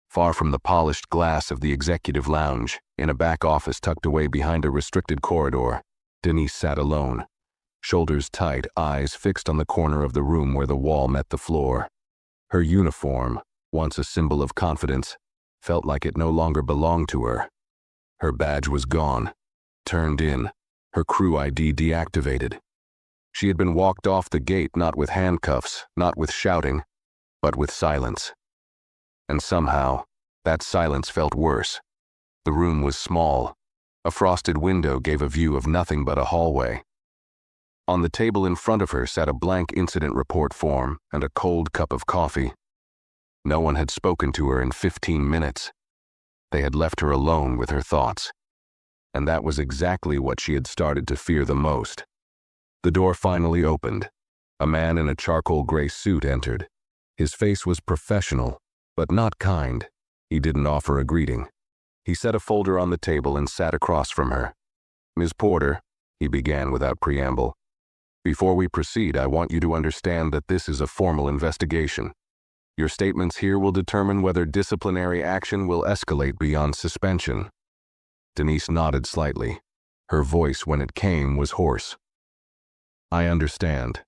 Far from the polished glass of the executive lounge, in a back office tucked away behind a restricted corridor, Denise sat alone, shoulders tight, eyes fixed on the corner of the room where the wall met the floor. Her uniform, once a symbol of confidence, felt like it no longer belonged to her. Her badge was gone, turned in, her crew ID deactivated. She had been walked off the gate not with handcuffs, not with shouting, but with silence. And somehow, that silence felt worse. The room was small. A frosted window gave a view of nothing but a hallway. On the table in front of her sat a blank incident report form and a cold cup of coffee. No one had spoken to her in 15 minutes. They had left her alone with her thoughts. And that was exactly what she had started to fear the most. The door finally opened. A man in a charcoal gray suit entered. His face was professional, but not kind. He didn't offer a greeting. He set a folder on the table and sat across from her. Ms. Porter, he began without preamble. Before we proceed, I want you to understand that this is a formal investigation. Your statements here will determine whether disciplinary action will escalate beyond suspension. Denise nodded slightly. Her voice, when it came, was hoarse. I understand.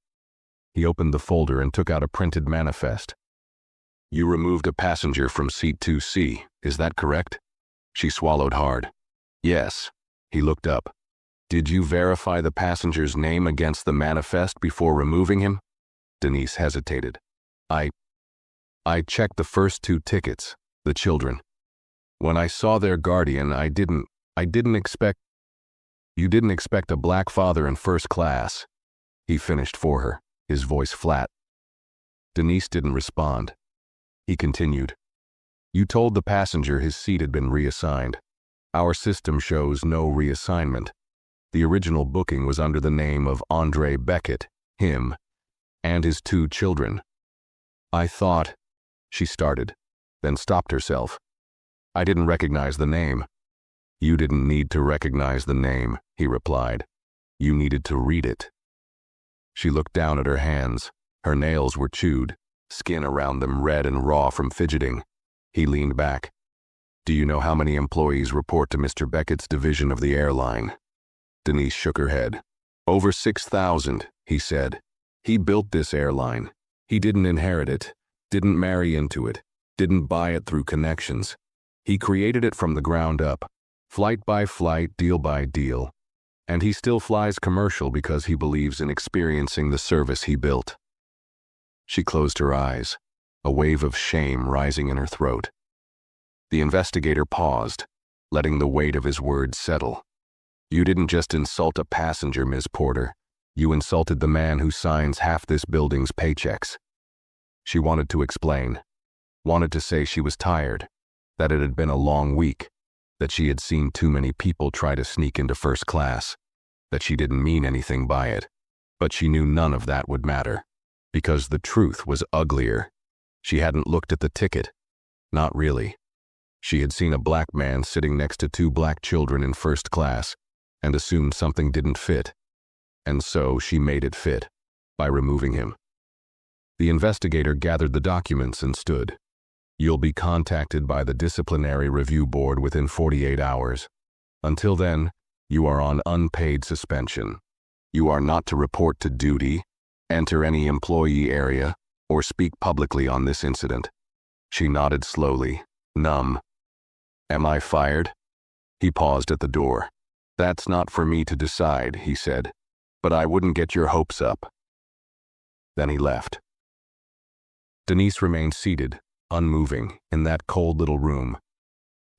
He opened the folder and took out a printed manifest. You removed a passenger from seat 2C, is that correct? She swallowed hard. Yes. He looked up. Did you verify the passenger's name against the manifest before removing him? Denise hesitated. I checked the first 2 tickets, the children. When I saw their guardian, I didn't expect... You didn't expect a black father in first class. He finished for her, his voice flat. Denise didn't respond. He continued. You told the passenger his seat had been reassigned. Our system shows no reassignment. The original booking was under the name of Andre Beckett, him, and his 2 children. I thought, she started, then stopped herself. I didn't recognize the name. You didn't need to recognize the name, he replied. You needed to read it. She looked down at her hands. Her nails were chewed, skin around them red and raw from fidgeting. He leaned back. Do you know how many employees report to Mr. Beckett's division of the airline? Denise shook her head. Over 6,000, he said. He built this airline. He didn't inherit it, didn't marry into it, didn't buy it through connections. He created it from the ground up, flight by flight, deal by deal. And he still flies commercial because he believes in experiencing the service he built. She closed her eyes, a wave of shame rising in her throat. The investigator paused, letting the weight of his words settle. You didn't just insult a passenger, Ms. Porter. You insulted the man who signs half this building's paychecks. She wanted to explain, wanted to say she was tired, that it had been a long week, that she had seen too many people try to sneak into first class, that she didn't mean anything by it, but she knew none of that would matter, because the truth was uglier. She hadn't looked at the ticket. Not really. She had seen a black man sitting next to two black children in first class and assumed something didn't fit, and so she made it fit by removing him. The investigator gathered the documents and stood. You'll be contacted by the disciplinary review board within 48 hours. Until then, you are on unpaid suspension. You are not to report to duty, enter any employee area, or speak publicly on this incident. She nodded slowly, numb. Am I fired? He paused at the door. That's not for me to decide, he said, but I wouldn't get your hopes up. Then he left. Denise remained seated, unmoving, in that cold little room,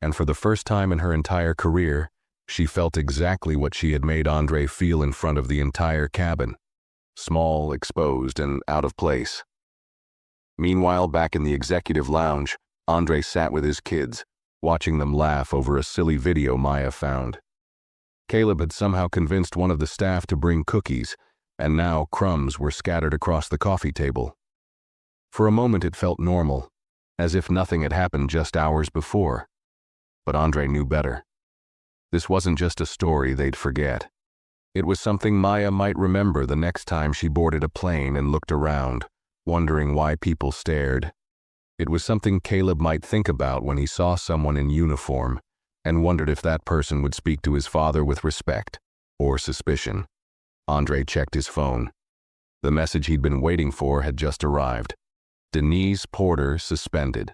and for the first time in her entire career, she felt exactly what she had made Andre feel in front of the entire cabin. Small, exposed, and out of place. Meanwhile, back in the executive lounge, Andre sat with his kids, watching them laugh over a silly video Maya found. Caleb had somehow convinced one of the staff to bring cookies, and now crumbs were scattered across the coffee table. For a moment it felt normal, as if nothing had happened just hours before. But Andre knew better. This wasn't just a story they'd forget. It was something Maya might remember the next time she boarded a plane and looked around, wondering why people stared. It was something Caleb might think about when he saw someone in uniform and wondered if that person would speak to his father with respect or suspicion. Andre checked his phone. The message he'd been waiting for had just arrived. Denise Porter suspended.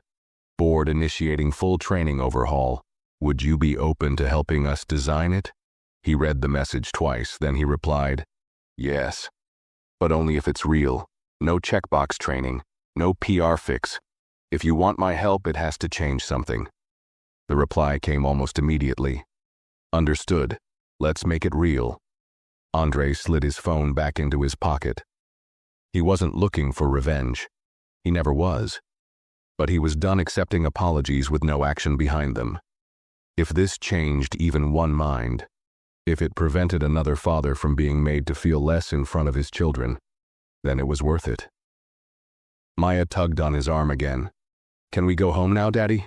Board initiating full training overhaul. Would you be open to helping us design it? He read the message twice, then he replied, yes, but only if it's real. No checkbox training, no PR fix. If you want my help, it has to change something. The reply came almost immediately. Understood. Let's make it real. Andre slid his phone back into his pocket. He wasn't looking for revenge. He never was. But he was done accepting apologies with no action behind them. If this changed even one mind, if it prevented another father from being made to feel less in front of his children, then it was worth it. Maya tugged on his arm again. Can we go home now, Daddy?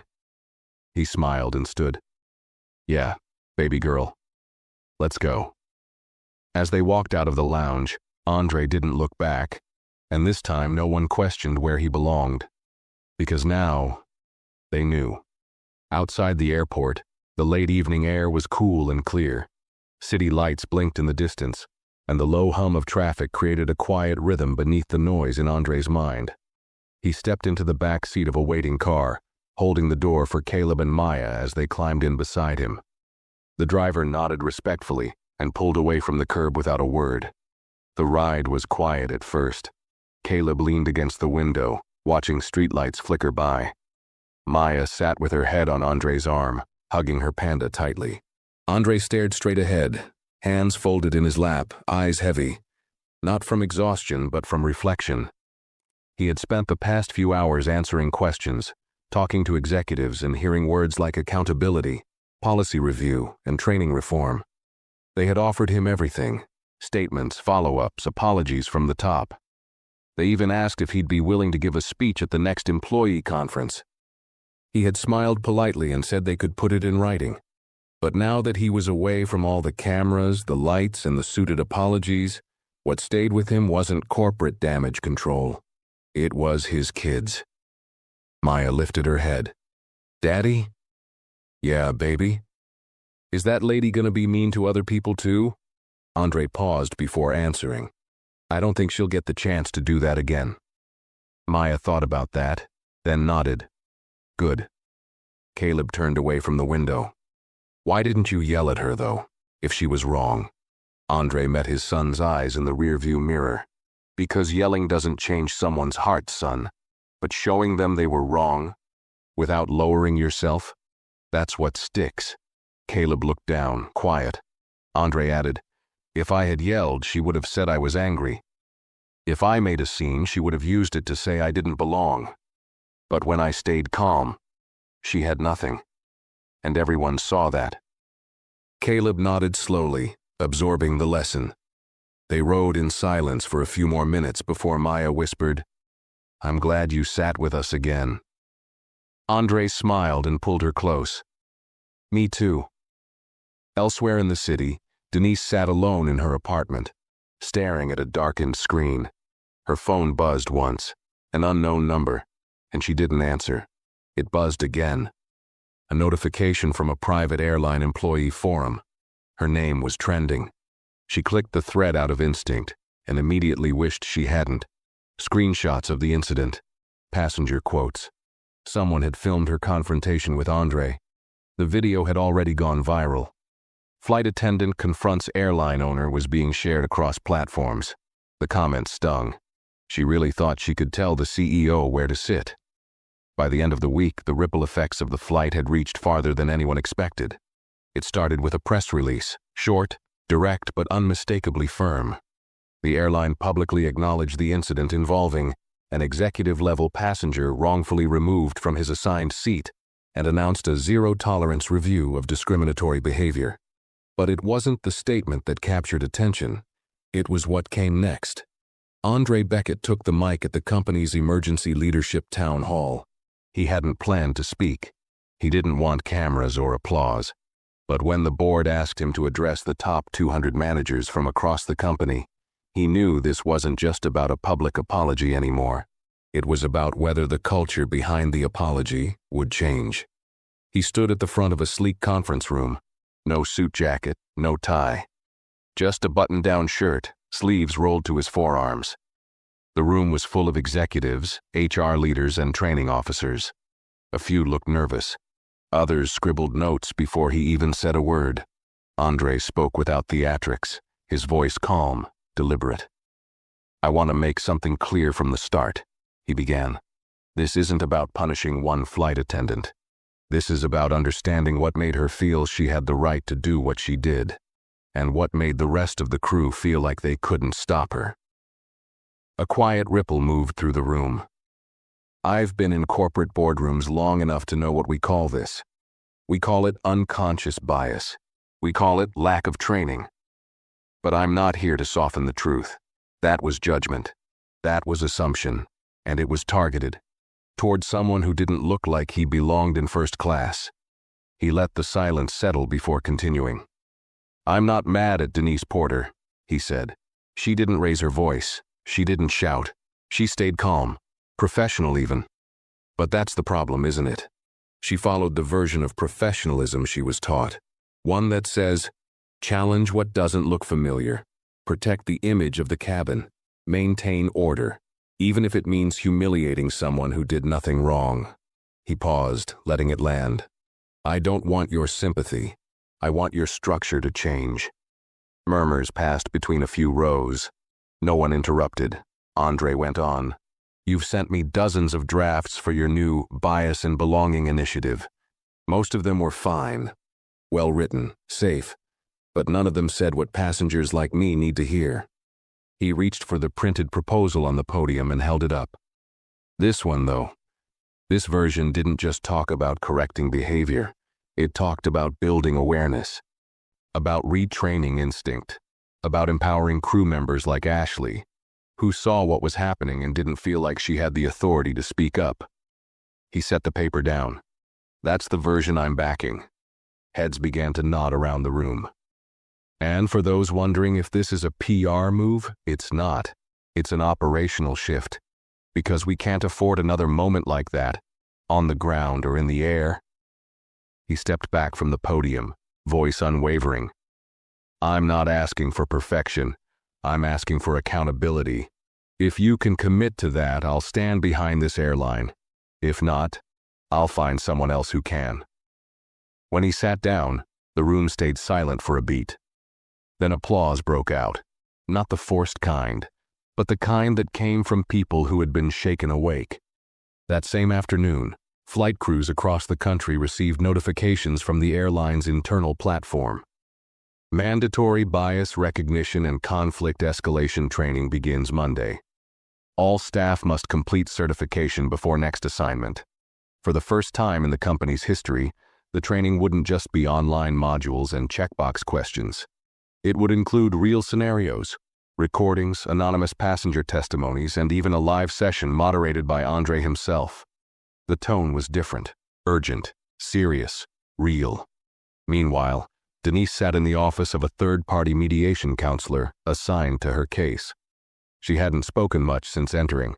He smiled and stood. Yeah, baby girl. Let's go. As they walked out of the lounge, Andre didn't look back, and this time no one questioned where he belonged. Because now, they knew. Outside the airport, the late evening air was cool and clear. City lights blinked in the distance, and the low hum of traffic created a quiet rhythm beneath the noise in Andre's mind. He stepped into the back seat of a waiting car, holding the door for Caleb and Maya as they climbed in beside him. The driver nodded respectfully and pulled away from the curb without a word. The ride was quiet at first. Caleb leaned against the window, watching streetlights flicker by. Maya sat with her head on Andre's arm, hugging her panda tightly. Andre stared straight ahead, hands folded in his lap, eyes heavy. Not from exhaustion, but from reflection. He had spent the past few hours answering questions, talking to executives and hearing words like accountability, policy review, and training reform. They had offered him everything: statements, follow-ups, apologies from the top. They even asked if he'd be willing to give a speech at the next employee conference. He had smiled politely and said they could put it in writing. But now that he was away from all the cameras, the lights, and the suited apologies, what stayed with him wasn't corporate damage control. It was his kids. Maya lifted her head. "Daddy?" "Yeah, baby?" "Is that lady gonna be mean to other people too?" Andre paused before answering. "I don't think she'll get the chance to do that again." Maya thought about that, then nodded. "Good." Caleb turned away from the window. "Why didn't you yell at her, though, if she was wrong?" Andre met his son's eyes in the rearview mirror. "Because yelling doesn't change someone's heart, son. But showing them they were wrong, without lowering yourself, that's what sticks." Caleb looked down, quiet. Andre added, "If I had yelled, she would have said I was angry. If I made a scene, she would have used it to say I didn't belong. But when I stayed calm, she had nothing. And everyone saw that." Caleb nodded slowly, absorbing the lesson. They rode in silence for a few more minutes before Maya whispered, "I'm glad you sat with us again." Andre smiled and pulled her close. "Me too." Elsewhere in the city, Denise sat alone in her apartment, staring at a darkened screen. Her phone buzzed once, an unknown number, and she didn't answer. It buzzed again. A notification from a private airline employee forum. Her name was trending. She clicked the thread out of instinct and immediately wished she hadn't. Screenshots of the incident. Passenger quotes. Someone had filmed her confrontation with Andre. The video had already gone viral. "Flight attendant confronts airline owner" was being shared across platforms. The comments stung. She really thought she could tell the CEO where to sit. By the end of the week, the ripple effects of the flight had reached farther than anyone expected. It started with a press release, short, direct, but unmistakably firm. The airline publicly acknowledged the incident involving an executive-level passenger wrongfully removed from his assigned seat and announced a zero-tolerance review of discriminatory behavior. But it wasn't the statement that captured attention. It was what came next. Andre Beckett took the mic at the company's emergency leadership town hall. He hadn't planned to speak. He didn't want cameras or applause. But when the board asked him to address the top 200 managers from across the company, he knew this wasn't just about a public apology anymore. It was about whether the culture behind the apology would change. He stood at the front of a sleek conference room. No suit jacket, no tie. Just a button-down shirt, sleeves rolled to his forearms. The room was full of executives, HR leaders, and training officers. A few looked nervous. Others scribbled notes before he even said a word. Andre spoke without theatrics, his voice calm, deliberate. "I want to make something clear from the start," he began. "This isn't about punishing one flight attendant. This is about understanding what made her feel she had the right to do what she did, and what made the rest of the crew feel like they couldn't stop her." A quiet ripple moved through the room. "I've been in corporate boardrooms long enough to know what we call this. We call it unconscious bias. We call it lack of training. But I'm not here to soften the truth. That was judgment. That was assumption. And it was targeted. Toward someone who didn't look like he belonged in first class." He let the silence settle before continuing. "I'm not mad at Denise Porter," he said. "She didn't raise her voice. She didn't shout. She stayed calm. Professional even. But that's the problem, isn't it? She followed the version of professionalism she was taught. One that says, challenge what doesn't look familiar. Protect the image of the cabin. Maintain order, even if it means humiliating someone who did nothing wrong." He paused, letting it land. "I don't want your sympathy. I want your structure to change." Murmurs passed between a few rows. No one interrupted. Andre went on. "You've sent me dozens of drafts for your new Bias and Belonging initiative. Most of them were fine. Well-written, safe. But none of them said what passengers like me need to hear." He reached for the printed proposal on the podium and held it up. "This one, though. This version didn't just talk about correcting behavior. It talked about building awareness. About retraining instinct. About empowering crew members like Ashley. who saw what was happening and didn't feel like she had the authority to speak up. He set the paper down. That's the version I'm backing. Heads began to nod around the room. And for those wondering if this is a PR move, it's not. It's an operational shift. Because we can't afford another moment like that, on the ground or in the air. He stepped back from the podium, voice unwavering. I'm not asking for perfection. I'm asking for accountability. If you can commit to that, I'll stand behind this airline. If not, I'll find someone else who can. When he sat down, the room stayed silent for a beat. Then applause broke out. Not the forced kind, but the kind that came from people who had been shaken awake. That same afternoon, flight crews across the country received notifications from the airline's internal platform. Mandatory bias recognition and conflict escalation training begins Monday. All staff must complete certification before next assignment. For the first time in the company's history, the training wouldn't just be online modules and checkbox questions. It would include real scenarios, recordings, anonymous passenger testimonies, and even a live session moderated by Andre himself. The tone was different, urgent, serious, real. Meanwhile, Denise sat in the office of a third-party mediation counselor assigned to her case. She hadn't spoken much since entering.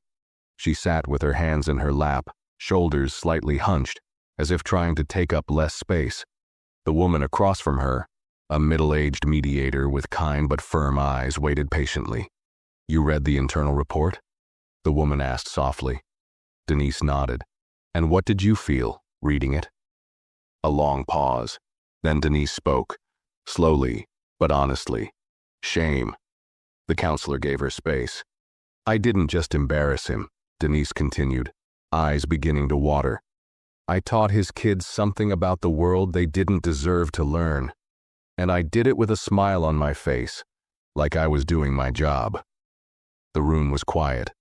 She sat with her hands in her lap, shoulders slightly hunched, as if trying to take up less space. The woman across from her, a middle-aged mediator with kind but firm eyes, waited patiently. You read the internal report? The woman asked softly. Denise nodded. And what did you feel, reading it? A long pause. Then Denise spoke, slowly, but honestly. Shame. The counselor gave her space. I didn't just embarrass him, Denise continued, eyes beginning to water. I taught his kids something about the world they didn't deserve to learn. And I did it with a smile on my face, like I was doing my job. The room was quiet.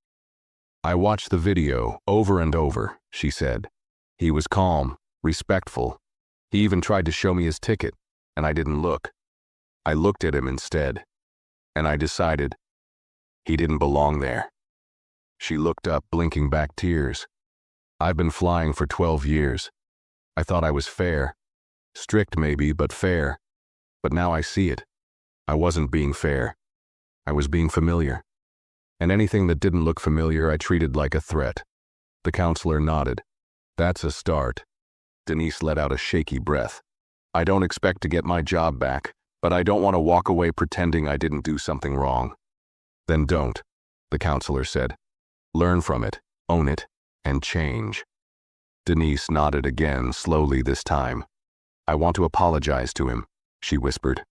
I watched the video over and over, she said. He was calm, respectful. He even tried to show me his ticket, and I didn't look. I looked at him instead, and I decided he didn't belong there. She looked up, blinking back tears. I've been flying for 12 years. I thought I was fair. Strict maybe, but fair. But now I see it. I wasn't being fair. I was being familiar. And anything that didn't look familiar I treated like a threat. The counselor nodded. That's a start. Denise let out a shaky breath. I don't expect to get my job back, but I don't want to walk away pretending I didn't do something wrong. Then don't, the counselor said. Learn from it, own it, and change. Denise nodded again, slowly this time. I want to apologize to him, she whispered.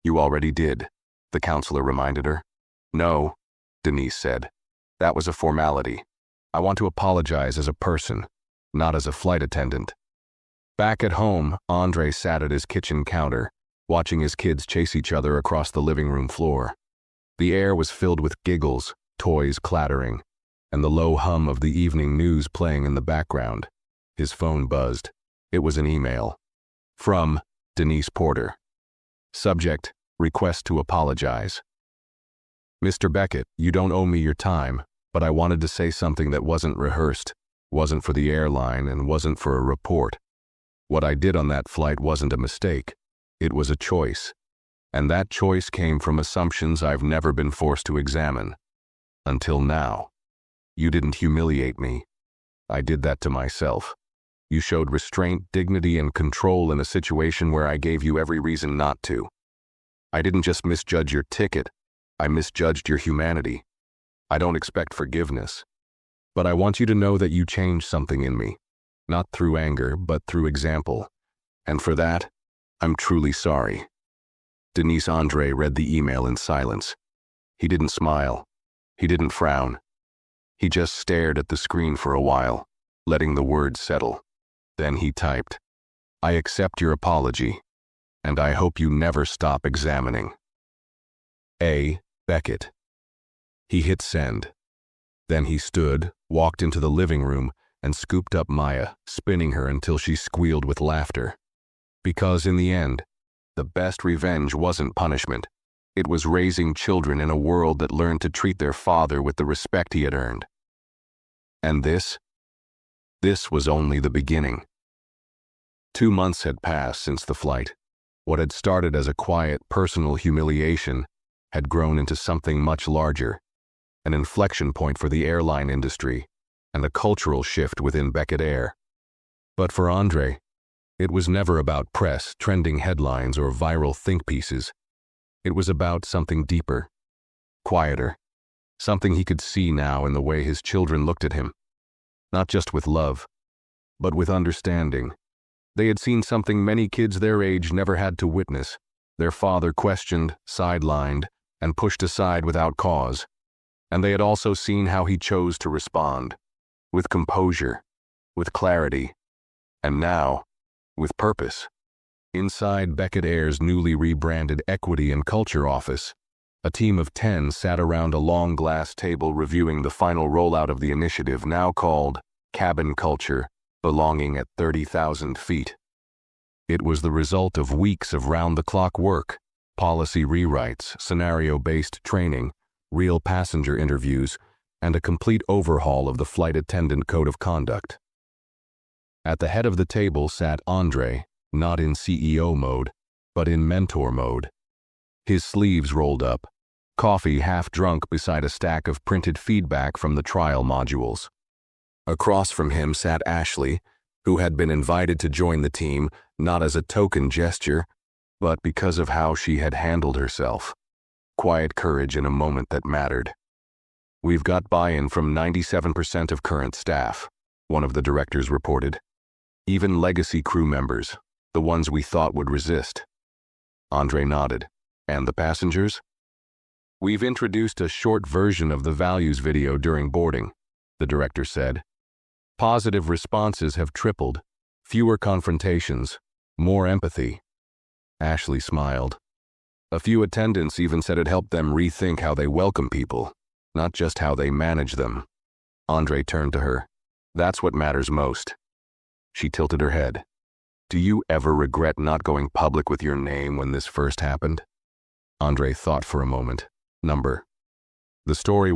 You already did, the counselor reminded her. No, Denise said. That was a formality. I want to apologize as a person, not as a flight attendant. Back at home, Andre sat at his kitchen counter, watching his kids chase each other across the living room floor. The air was filled with giggles, toys clattering, and the low hum of the evening news playing in the background. His phone buzzed. It was an email. From Denise Porter. Subject, request to apologize. Mr. Beckett, you don't owe me your time, but I wanted to say something that wasn't rehearsed, wasn't for the airline, and wasn't for a report. What I did on that flight wasn't a mistake. It was a choice. And that choice came from assumptions I've never been forced to examine. Until now. You didn't humiliate me. I did that to myself. You showed restraint, dignity, and control in a situation where I gave you every reason not to. I didn't just misjudge your ticket. I misjudged your humanity. I don't expect forgiveness. But I want you to know that you changed something in me. Not through anger, but through example. And for that, I'm truly sorry. Denise Andre read the email in silence. He didn't smile. He didn't frown. He just stared at the screen for a while, letting the words settle. Then he typed, I accept your apology, and I hope you never stop examining. A. Beckett. He hit send. Then he stood, walked into the living room, and scooped up Maya, spinning her until she squealed with laughter. Because in the end, the best revenge wasn't punishment. It was raising children in a world that learned to treat their father with the respect he had earned. And this was only the beginning. 2 months had passed since the flight. What had started as a quiet, personal humiliation had grown into something much larger, an inflection point for the airline industry and a cultural shift within Beckett Air. But for Andre, it was never about press, trending headlines, or viral think pieces. It was about something deeper, quieter, something he could see now in the way his children looked at him. Not just with love, but with understanding. They had seen something many kids their age never had to witness. Their father questioned, sidelined, and pushed aside without cause. And they had also seen how he chose to respond, with composure, with clarity, and now, with purpose. Inside Beckett Air's newly rebranded Equity and Culture office, a team of 10 sat around a long glass table reviewing the final rollout of the initiative, now called Cabin Culture, belonging at 30,000 feet. It was the result of weeks of round-the-clock work, policy rewrites, scenario-based training, real passenger interviews, and a complete overhaul of the flight attendant code of conduct. At the head of the table sat Andre, not in CEO mode, but in mentor mode. His sleeves rolled up, coffee half drunk beside a stack of printed feedback from the trial modules. Across from him sat Ashley, who had been invited to join the team not as a token gesture, but because of how she had handled herself. Quiet courage in a moment that mattered. "We've got buy-in from 97% of current staff," one of the directors reported. "Even legacy crew members, the ones we thought would resist." Andre nodded. "And the passengers?" "We've introduced a short version of the values video during boarding," the director said. "Positive responses have tripled, fewer confrontations, more empathy." Ashley smiled. "A few attendants even said it helped them rethink how they welcome people, not just how they manage them." Andre turned to her. "That's what matters most." She tilted her head. "Do you ever regret not going public with your name when this first happened?" Andre thought for a moment. The story